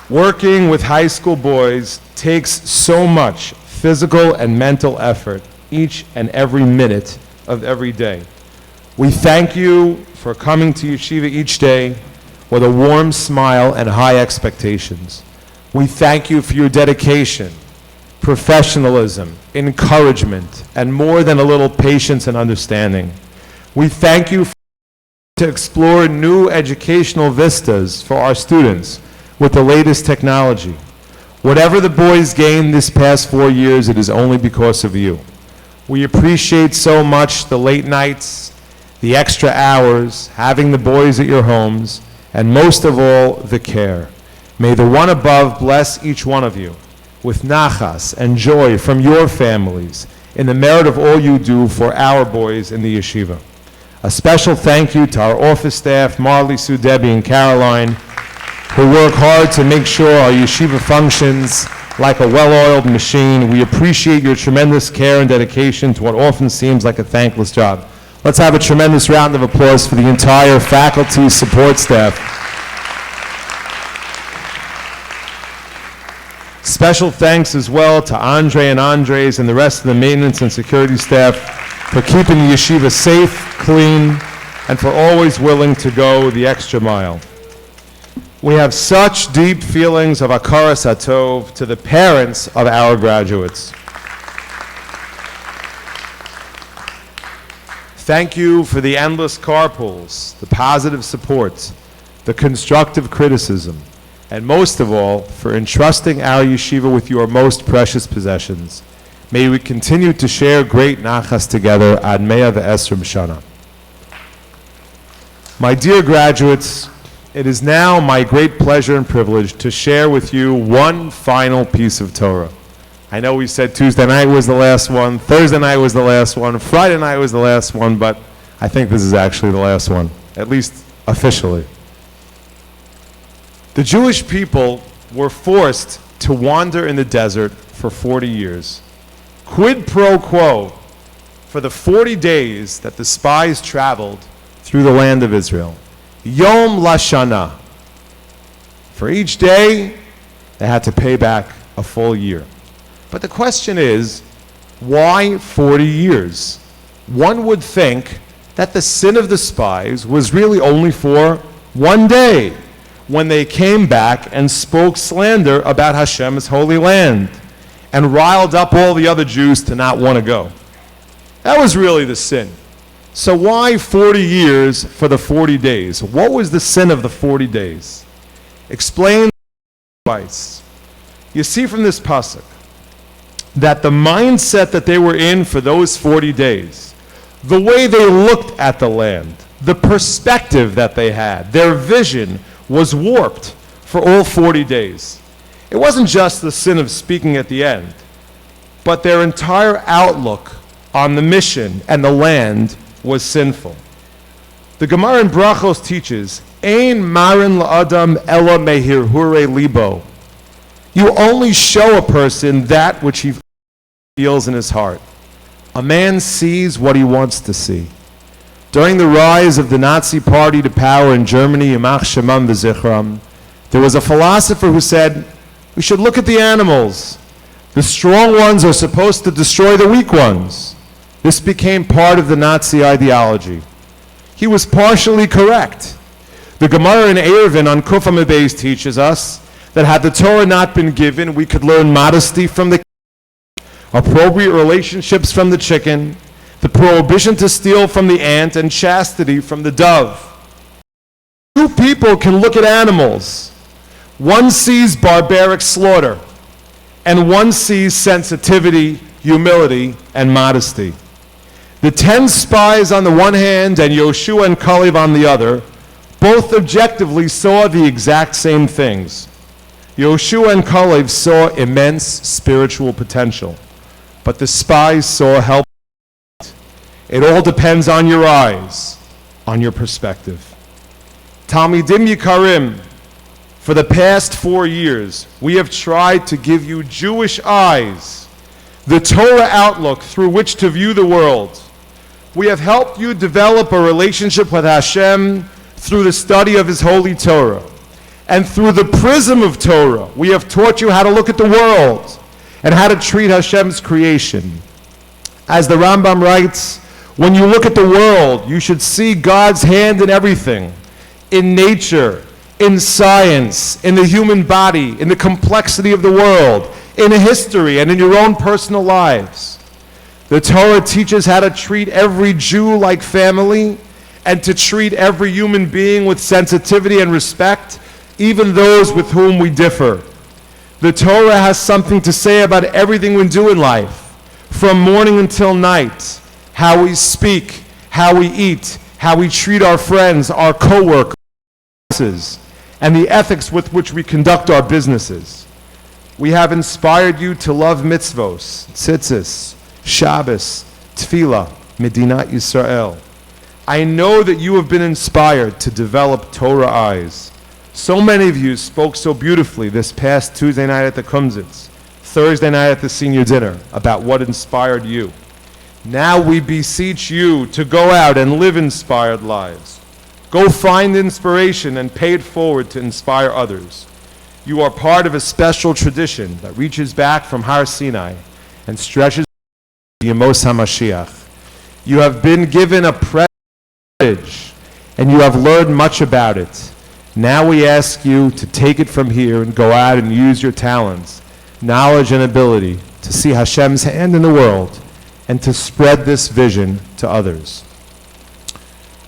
Working with high school boys takes so much physical and mental effort each and every minute of every day. We thank you for coming to yeshiva each day with a warm smile and high expectations. We thank you for your dedication, professionalism, encouragement, and more than a little patience and understanding. We thank you to explore new educational vistas for our students with the latest technology. Whatever the boys gained this past 4 years, it is only because of you. We appreciate so much the late nights, the extra hours, having the boys at your homes, and most of all, the care. May the one above bless each one of you with nachas and joy from your families in the merit of all you do for our boys in the yeshiva. A special thank you to our office staff, Marley, Sue, Debbie, and Caroline, who work hard to make sure our yeshiva functions like a well-oiled machine. We appreciate your tremendous care and dedication to what often seems like a thankless job. Let's have a tremendous round of applause for the entire faculty support staff. Special thanks as well to Andre and Andres and the rest of the maintenance and security staff for keeping the yeshiva safe, clean, and for always willing to go the extra mile. We have such deep feelings of hakaras hatov to the parents of our graduates. Thank you for the endless carpools, the positive support, the constructive criticism, and most of all, for entrusting our yeshiva with your most precious possessions. May we continue to share great nachas together ad 110 shana. My dear graduates, it is now my great pleasure and privilege to share with you one final piece of Torah. I know we said Tuesday night was the last one, Thursday night was the last one, Friday night was the last one, but I think this is actually the last one, at least officially. The Jewish people were forced to wander in the desert for 40 years. Quid pro quo for the 40 days that the spies traveled through the land of Israel. Yom Lashana. For each day, they had to pay back a full year. But the question is, why 40 years? One would think that the sin of the spies was really only for one day, when they came back and spoke slander about Hashem's holy land and riled up all the other Jews to not want to go. That was really the sin. So why 40 years for the 40 days? What was the sin of the 40 days? Explain twice. You see from this pasuk that the mindset that they were in for those 40 days, the way they looked at the land, the perspective that they had, their vision was warped for all 40 days. It wasn't just the sin of speaking at the end, but their entire outlook on the mission and the land was sinful. The Gemara in Brachos teaches, Ein marin la'adam ela mehirhure libo. You only show a person that which he feels in his heart. A man sees what he wants to see. During the rise of the Nazi party to power in Germany, Yamach Shemam v'Zichram, there was a philosopher who said, we should look at the animals. The strong ones are supposed to destroy the weak ones. This became part of the Nazi ideology. He was partially correct. The Gemara in Eruvin on Kuf Amud Beis teaches us that had the Torah not been given, we could learn modesty from the appropriate relationships from the chicken, the prohibition to steal from the ant, and chastity from the dove. Two people can look at animals. One sees barbaric slaughter, and one sees sensitivity, humility, and modesty. The 10 spies on the one hand and Yoshua and Kalev on the other both objectively saw the exact same things. Yoshua and Kalev saw immense spiritual potential, but the spies saw help. It all depends on your eyes, on your perspective. Talmidim Yikarim, for the past 4 years, we have tried to give you Jewish eyes, the Torah outlook through which to view the world. We have helped you develop a relationship with Hashem through the study of His holy Torah. And through the prism of Torah, we have taught you how to look at the world and how to treat Hashem's creation. As the Rambam writes, when you look at the world, you should see God's hand in everything, in nature, in science, in the human body, in the complexity of the world, in history, and in your own personal lives. The Torah teaches how to treat every Jew like family and to treat every human being with sensitivity and respect, even those with whom we differ. The Torah has something to say about everything we do in life, from morning until night, how we speak, how we eat, how we treat our friends, our co-workers, and the ethics with which we conduct our businesses. We have inspired you to love mitzvos, tzitzis, Shabbos, Tefillah, Medinat Yisrael. I know that you have been inspired to develop Torah eyes. So many of you spoke so beautifully this past Tuesday night at the Kumsitz, Thursday night at the senior dinner, about what inspired you. Now we beseech you to go out and live inspired lives. Go find inspiration and pay it forward to inspire others. You are part of a special tradition that reaches back from Har Sinai and stretches to Yemos HaMashiach. You have been given a privilege and you have learned much about it. Now we ask you to take it from here and go out and use your talents, knowledge and ability to see Hashem's hand in the world and to spread this vision to others.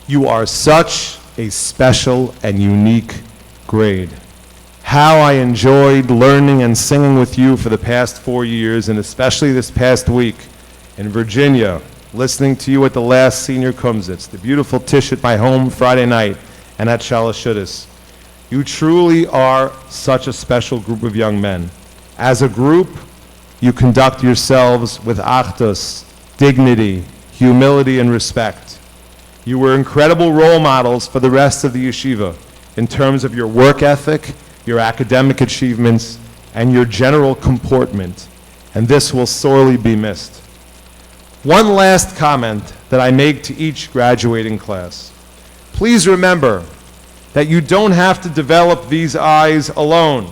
You are such a special and unique grade. How I enjoyed learning and singing with you for the past 4 years, and especially this past week in Virginia, listening to you at the last senior Kumsitz, the beautiful Tish at my home Friday night, and at Shalashudis. You truly are such a special group of young men. As a group, you conduct yourselves with achdus, dignity, humility, and respect. You were incredible role models for the rest of the yeshiva in terms of your work ethic, your academic achievements, and your general comportment, and this will sorely be missed. One last comment that I make to each graduating class. Please remember that you don't have to develop these eyes alone.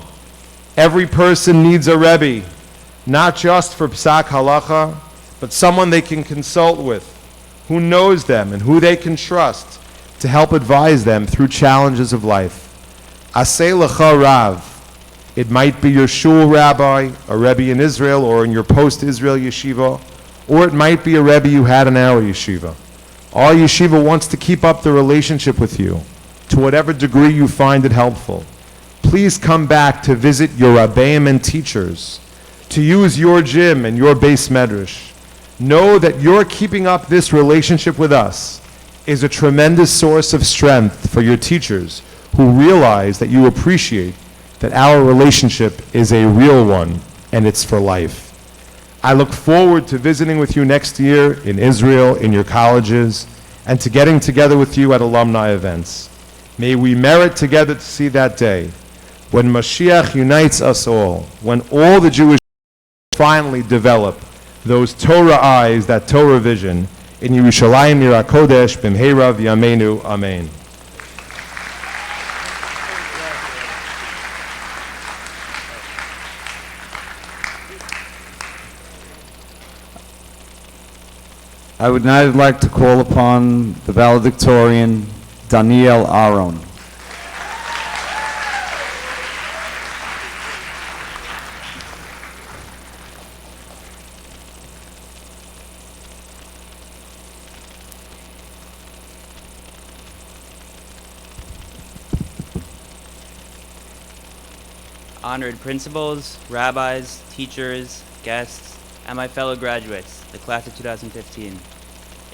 Every person needs a Rebbe, not just for Psak Halacha, but someone they can consult with, who knows them and who they can trust to help advise them through challenges of life. Aseh lecha Rav. It might be your shul rabbi, a Rebbe in Israel or in your post-Israel yeshiva, or it might be a Rebbe you had in our yeshiva. Our yeshiva wants to keep up the relationship with you, to whatever degree you find it helpful. Please come back to visit your rabbeim and teachers, to use your gym and your base medrash. Know that your keeping up this relationship with us is a tremendous source of strength for your teachers who realize that you appreciate that our relationship is a real one and it's for life. I look forward to visiting with you next year in Israel, in your colleges, and to getting together with you at alumni events. May we merit together to see that day when Mashiach unites us all, when all the Jewish finally develop those Torah eyes, that Torah vision, in Yerushalayim Ira Kodesh b'mheira v'yameinu, amen. I would now like to call upon the valedictorian, Daniel Aaron. Honored principals, rabbis, teachers, guests, and my fellow graduates, the class of 2015.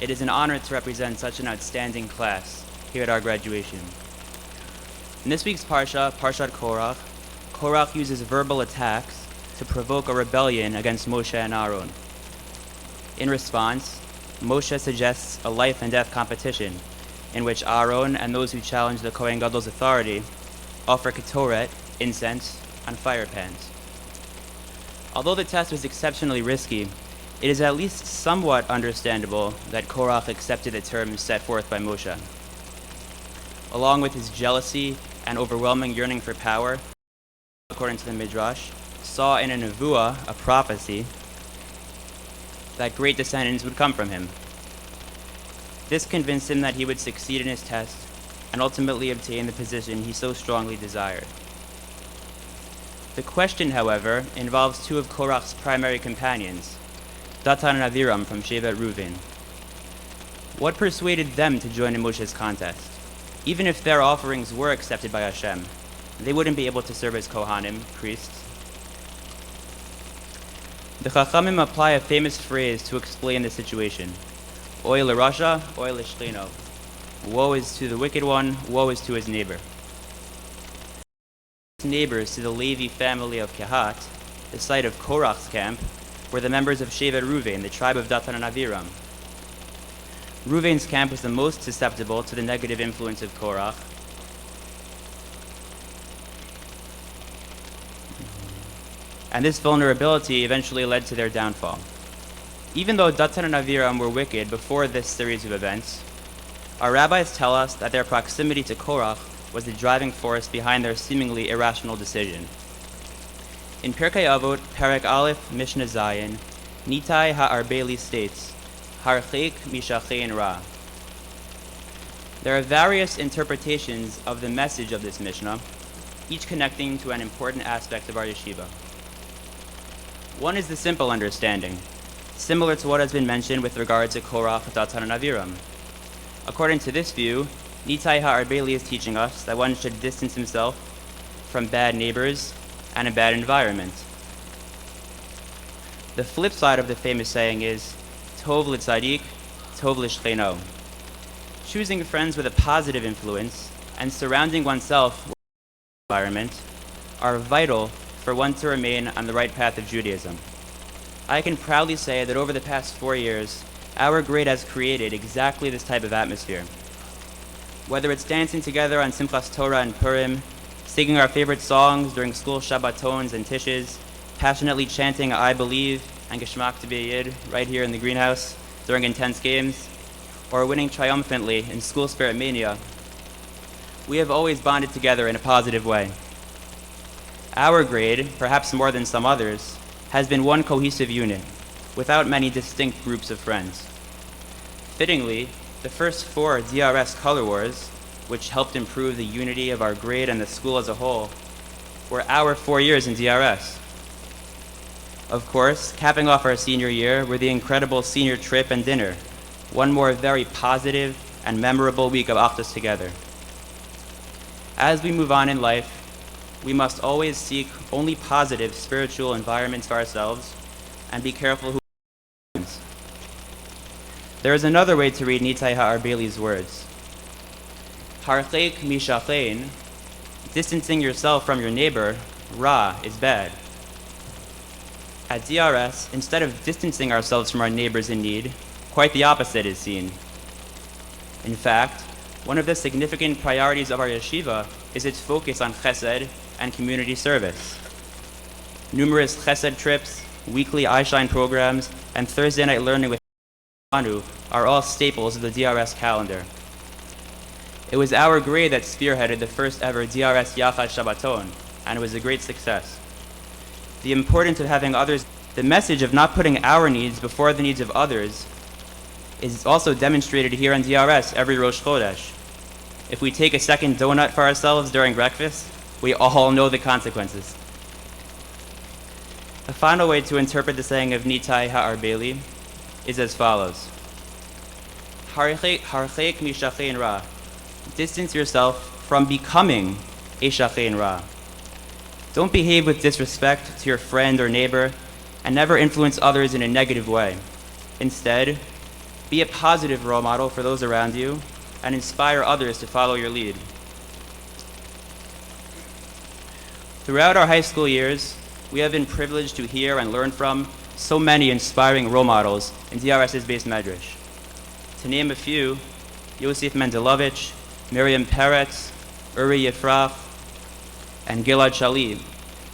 It is an honor to represent such an outstanding class here at our graduation. In this week's Parsha, Parshat Korach, Korach uses verbal attacks to provoke a rebellion against Moshe and Aaron. In response, Moshe suggests a life and death competition in which Aaron and those who challenge the Kohen Gadol's authority offer ketoret, incense, on fire pans. Although the test was exceptionally risky, it is at least somewhat understandable that Korach accepted the terms set forth by Moshe. Along with his jealousy and overwhelming yearning for power, according to the Midrash, saw in a nevuah, a prophecy, that great descendants would come from him. This convinced him that he would succeed in his test and ultimately obtain the position he so strongly desired. The question, however, involves two of Korach's primary companions, Datan and Aviram from Shevet Reuven. What persuaded them to join in Moshe's contest? Even if their offerings were accepted by Hashem, they wouldn't be able to serve as Kohanim, priests. The Chachamim apply a famous phrase to explain the situation. Oy l'rasha, oy l'shchino. Woe is to the wicked one, woe is to his neighbor. Neighbors to the Levi family of Kehat, the site of Korach's camp, were the members of Shevet Reuven, the tribe of Datan and Aviram. Reuven's camp was the most susceptible to the negative influence of Korach. And this vulnerability eventually led to their downfall. Even though Datan and Aviram were wicked before this series of events, our rabbis tell us that their proximity to Korach was the driving force behind their seemingly irrational decision. In Pirkei Avot, Perek Aleph, Mishnah Zayin, Nitai Ha'arbeli states, Harchek Mishachein Ra. There are various interpretations of the message of this Mishnah, each connecting to an important aspect of our yeshiva. One is the simple understanding, similar to what has been mentioned with regard to Korach, Datan, and Aviram. According to this view, Nitai Ha'arbeli is teaching us that one should distance himself from bad neighbors and a bad environment. The flip side of the famous saying is, Tov l'tzadik, Tov l'shcheno. Choosing friends with a positive influence and surrounding oneself with an environment are vital for one to remain on the right path of Judaism. I can proudly say that over the past 4 years, our grade has created exactly this type of atmosphere. Whether it's dancing together on Simchas Torah and Purim, singing our favorite songs during school Shabbatons and Tishes, passionately chanting I Believe and Geschmack to be a Yid right here in the greenhouse during intense games, or winning triumphantly in school spirit mania, we have always bonded together in a positive way. Our grade, perhaps more than some others, has been one cohesive unit, without many distinct groups of friends. Fittingly, the first 4 DRS color wars, which helped improve the unity of our grade and the school as a whole, were our 4 years in DRS. Of course, capping off our senior year were the incredible senior trip and dinner, one more very positive and memorable week of Achdus together. As we move on in life, we must always seek only positive spiritual environments for ourselves and be careful who we choose. There is another way to read Nitai Ha'arbeli's words. Harchek mishachein, distancing yourself from your neighbor, Ra, is bad. At DRS, instead of distancing ourselves from our neighbors in need, quite the opposite is seen. In fact, one of the significant priorities of our yeshiva is its focus on chesed and community service. Numerous chesed trips, weekly iShine programs, and Thursday night learning with Anu are all staples of the DRS calendar. It was our grade that spearheaded the first ever DRS Yachad Shabbaton, and it was a great success. The importance of having others, the message of not putting our needs before the needs of others, is also demonstrated here on DRS every Rosh Chodesh. If we take a second donut for ourselves during breakfast, we all know the consequences. A final way to interpret the saying of Nitai Ha'arbeli is as follows. Harchek mishachein ra. Distance yourself from becoming a shachein ra. Don't behave with disrespect to your friend or neighbor and never influence others in a negative way. Instead, be a positive role model for those around you and inspire others to follow your lead. Throughout our high school years, we have been privileged to hear and learn from so many inspiring role models in DRS's base medrash. To name a few, Yosef Mendelovich, Miriam Peretz, Uri Yefraf, and Gilad Shalit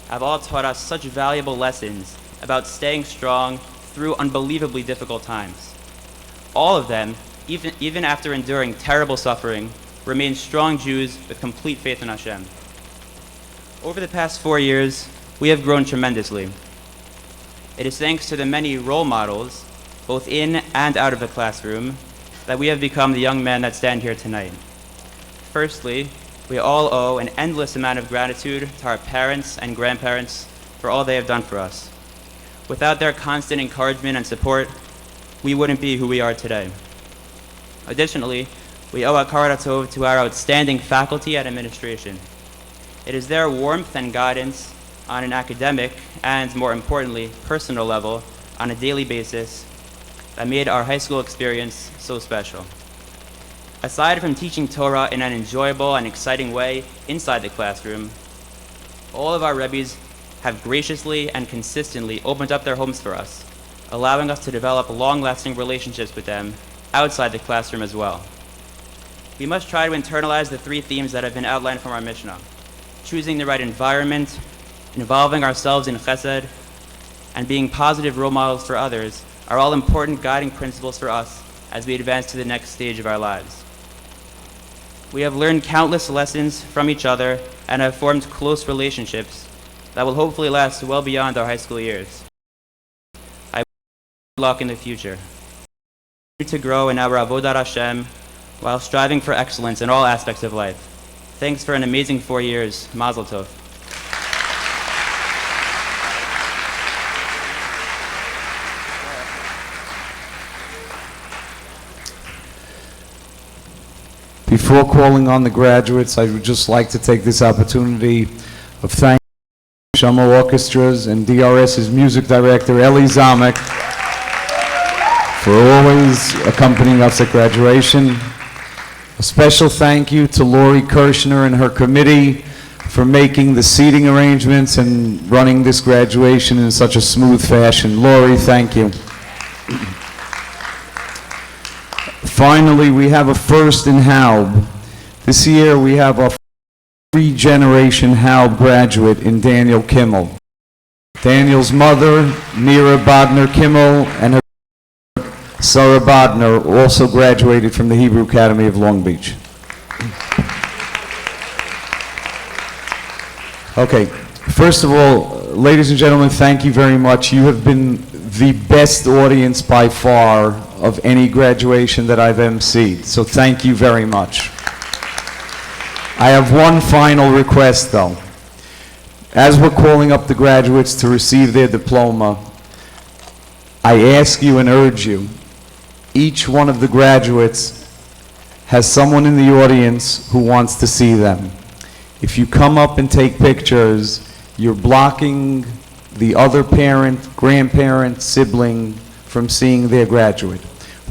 have all taught us such valuable lessons about staying strong through unbelievably difficult times. All of them, even after enduring terrible suffering, remain strong Jews with complete faith in Hashem. Over the past 4 years, we have grown tremendously. It is thanks to the many role models, both in and out of the classroom, that we have become the young men that stand here tonight. Firstly, we all owe an endless amount of gratitude to our parents and grandparents for all they have done for us. Without their constant encouragement and support, we wouldn't be who we are today. Additionally, we owe Hakarat Hatov to our outstanding faculty and administration. It is their warmth and guidance on an academic and, more importantly, personal level on a daily basis that made our high school experience so special. Aside from teaching Torah in an enjoyable and exciting way inside the classroom, all of our Rebbes have graciously and consistently opened up their homes for us, allowing us to develop long-lasting relationships with them outside the classroom as well. We must try to internalize the three themes that have been outlined from our Mishnah: choosing the right environment, involving ourselves in chesed, and being positive role models for others are all important guiding principles for us as we advance to the next stage of our lives. We have learned countless lessons from each other and have formed close relationships that will hopefully last well beyond our high school years. I wish you good luck in the future. To grow in our Avodat Hashem while striving for excellence in all aspects of life. Thanks for an amazing 4 years. Mazel Tov. Before calling on the graduates, I would just like to take this opportunity of thanking Shama Orchestras and DRS's music director, Eli Zamek, for always accompanying us at graduation. A special thank you to Lori Kirshner and her committee for making the seating arrangements and running this graduation in such a smooth fashion. Lori, thank you. Finally, we have a first in Halb. This year we have a three-generation Halb graduate in Daniel Kimmel. Daniel's mother, Mira Bodner Kimmel, and her Sarah Bodner also graduated from the Hebrew Academy of Long Beach. Okay, first of all, ladies and gentlemen, thank you very much. You have been the best audience by far of any graduation that I've emceed, so thank you very much. I have one final request though. As we're calling up the graduates to receive their diploma, I ask you and urge you, each one of the graduates has someone in the audience who wants to see them. If you come up and take pictures, you're blocking the other parent, grandparent, sibling from seeing their graduate.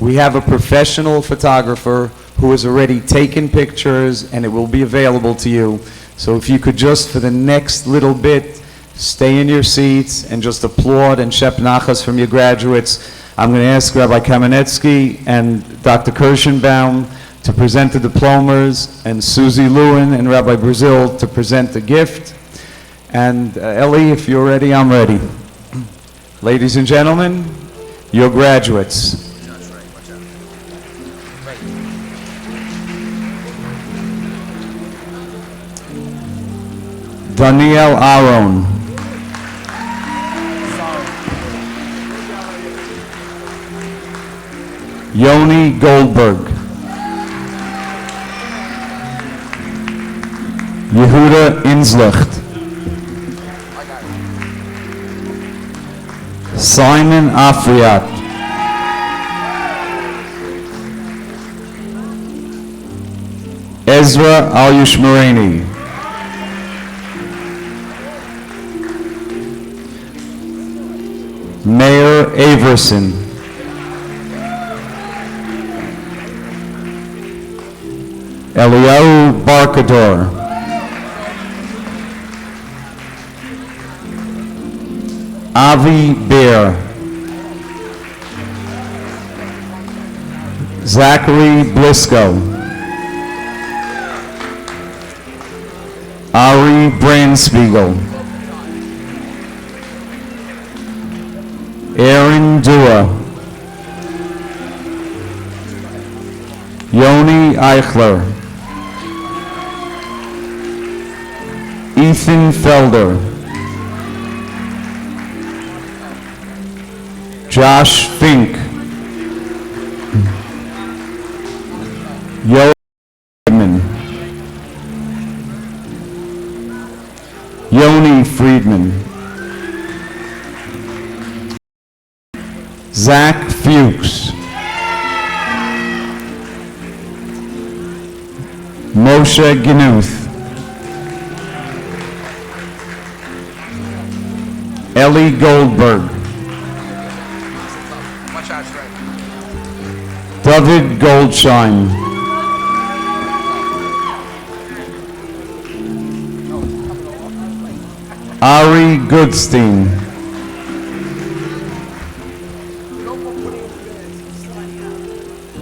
We have a professional photographer who has already taken pictures and it will be available to you. So if you could just for the next little bit stay in your seats and just applaud and shep nachas from your graduates. I'm going to ask Rabbi Kamenetsky and Dr. Kirschenbaum to present the diplomas, and Susie Lewin and Rabbi Brazil to present the gift. And Ellie, if you're ready, I'm ready. Ladies and gentlemen, your graduates. Daniel Aaron. Yoni Goldberg. Yehuda Inslicht. Simon Afriat. Ezra Al-Yushmareni. Mayor Averson. Eliyahu Barkador. Avi Bear. Zachary Bliscoe. Ari Brandspiegel. Aaron Dua. Yoni Eichler. Ethan Felder. Josh Fink, Yo Friedman, Yoni Friedman, Zach Fuchs, Moshe Ginuth, Ellie Goldberg, Watch out, strike. David Goldschein, Ari Goodstein,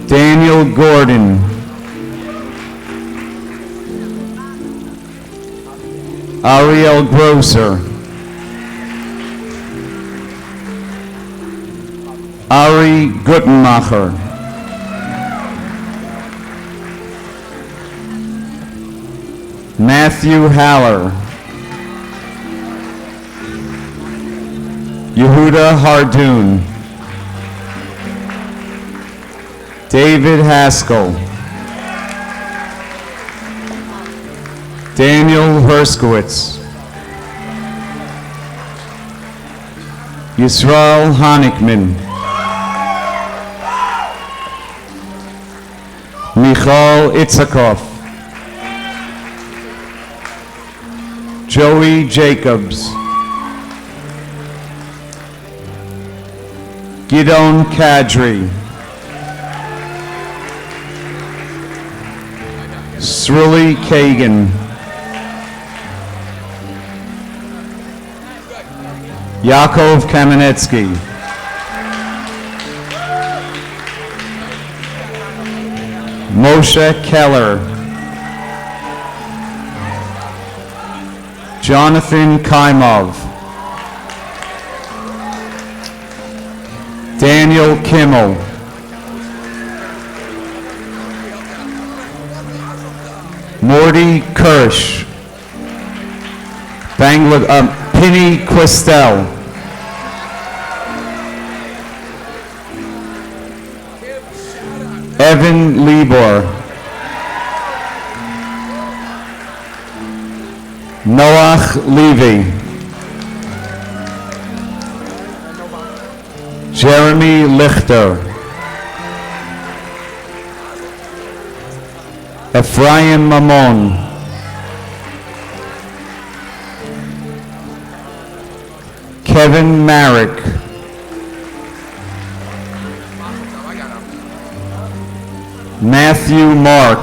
Daniel Gordon, Ariel Grosser, Ari Guttenmacher, Matthew Haller, Yehuda Hardoon, David Haskell, Daniel Herskowitz, Yisrael Honickman, Michal Itzakov, Joey Jacobs, Gidon Kadri, Srili Kagan, Yaakov Kamenetsky, Moshe Keller, Jonathan Kaimov, Daniel Kimmel, Morty Kirsch, Penny Questel, Evan Libor, Noach Levy, Jeremy Lichter, Ephraim Mamon, Kevin Marek, Matthew Mark,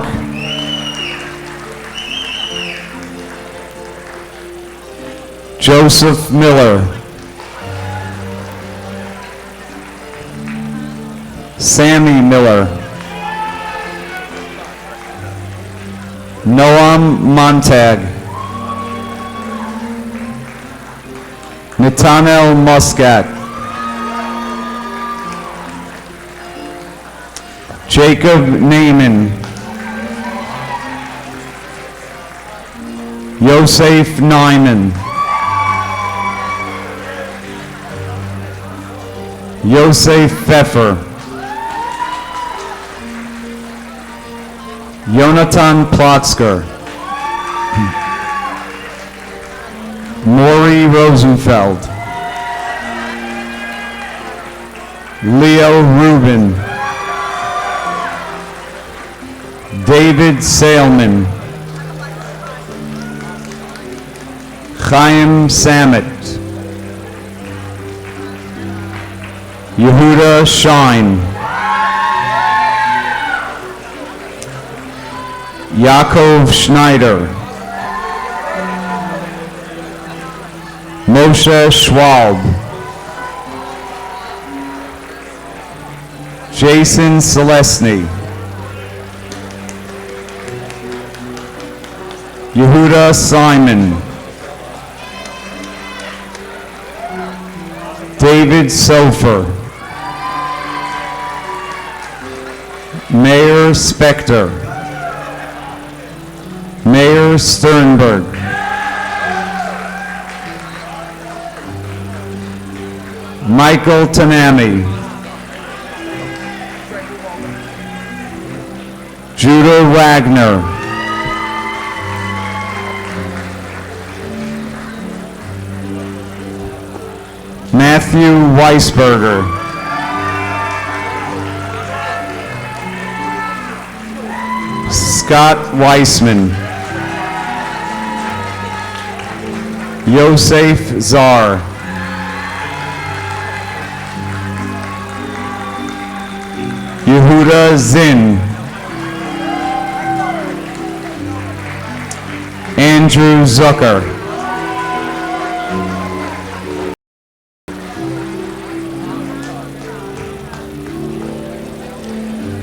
Joseph Miller, Sammy Miller, Noam Montag, Nathaniel Muscat, Jacob Naaman, Yosef Nyman, Yosef Pfeffer, Jonathan Plotzker, Maury Rosenfeld, Leo Rubin, David Sailman, Chaim Samet, Yehuda Shine, Yaakov Schneider, Moshe Schwalb, Jason Selesny, Yehuda Simon, David Sofer, Mayor Spector, Mayor Sternberg, Michael Tanami. Judah Wagner. Matthew Weisberger. Scott Weissman. Yosef Zar. Yehuda Zinn. Andrew Zucker.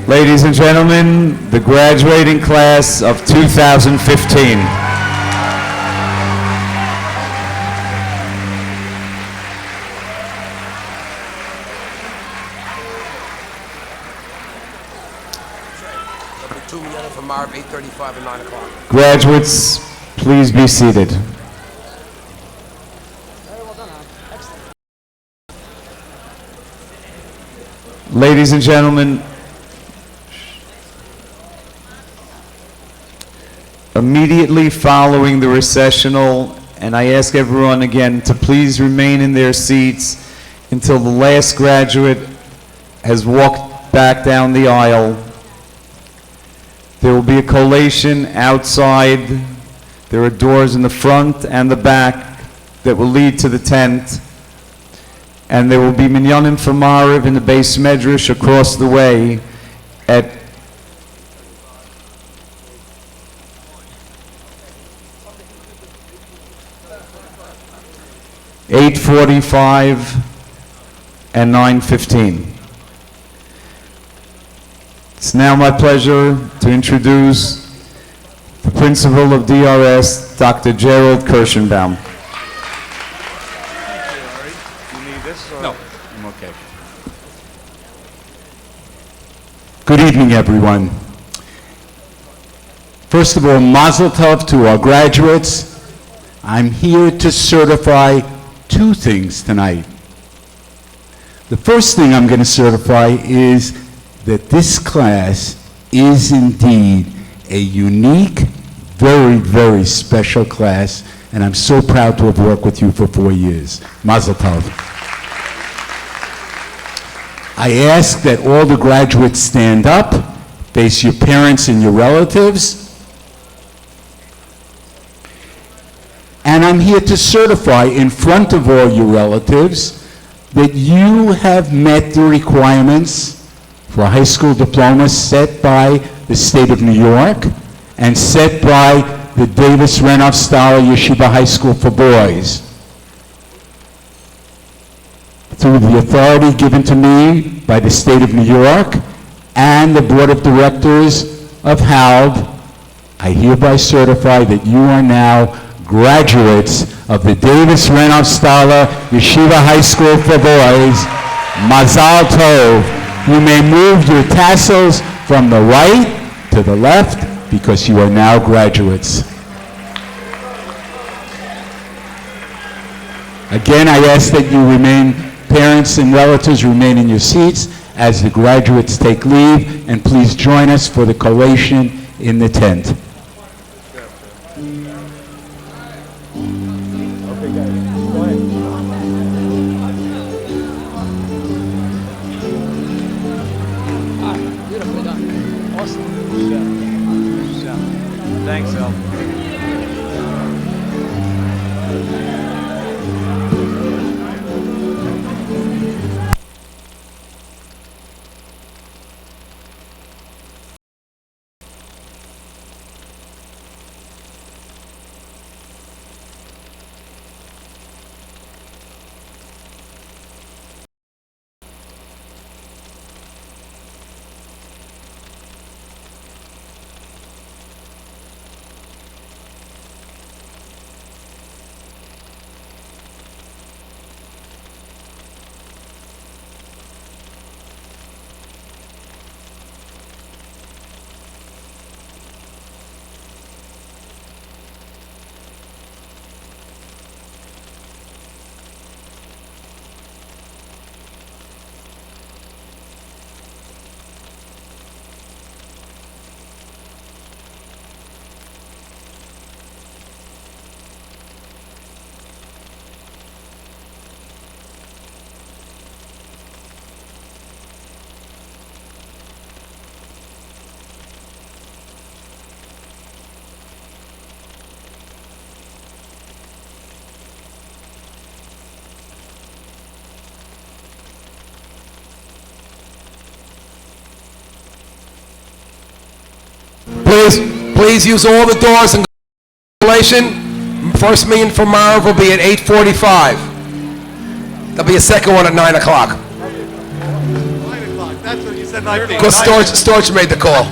Ladies and gentlemen, the graduating class of 2015. Number 2, Yana from Marv, 8:35 and 9 o'clock. Graduates, please be seated. Ladies and gentlemen, immediately following the recessional, and I ask everyone again to please remain in their seats until the last graduate has walked back down the aisle. There will be a collation outside. There are doors in the front and the back that will lead to the tent. And there will be minyanim for Mariv in the base medrash across the way at 8:45 and 9:15. It's now my pleasure to introduce the principal of DRS, Dr. Gerald Kirschenbaum. No, I'm okay. Good evening, everyone. First of all, mazel tov to our graduates. I'm here to certify two things tonight. The first thing I'm going to certify is that this class is indeed a unique, very, very special class, and I'm so proud to have worked with you for 4 years. Mazel tov. I ask that all the graduates stand up, face your parents and your relatives. And I'm here to certify in front of all your relatives that you have met the requirements for a high school diploma set by the state of New York and set by the Davis Renoff Style Yeshiva High School for Boys. Through the authority given to me by the state of New York and the Board of Directors of Halb, I hereby certify that you are now graduates of the Davis Renoff Stala Yeshiva High School for Boys. Mazal Tov. You may move your tassels from the right to the left because you are now graduates. Again, I ask that you remain, parents and relatives remain in your seats as the graduates take leave, and please join us for the collation in the tent. Beautifully done. Awesome. Thanks, El. Please use all the doors and installation. First meeting for Marv will be at 8:45. There'll be a second one at 9 o'clock. 9 o'clock. That's what you said. Because Storch made the call.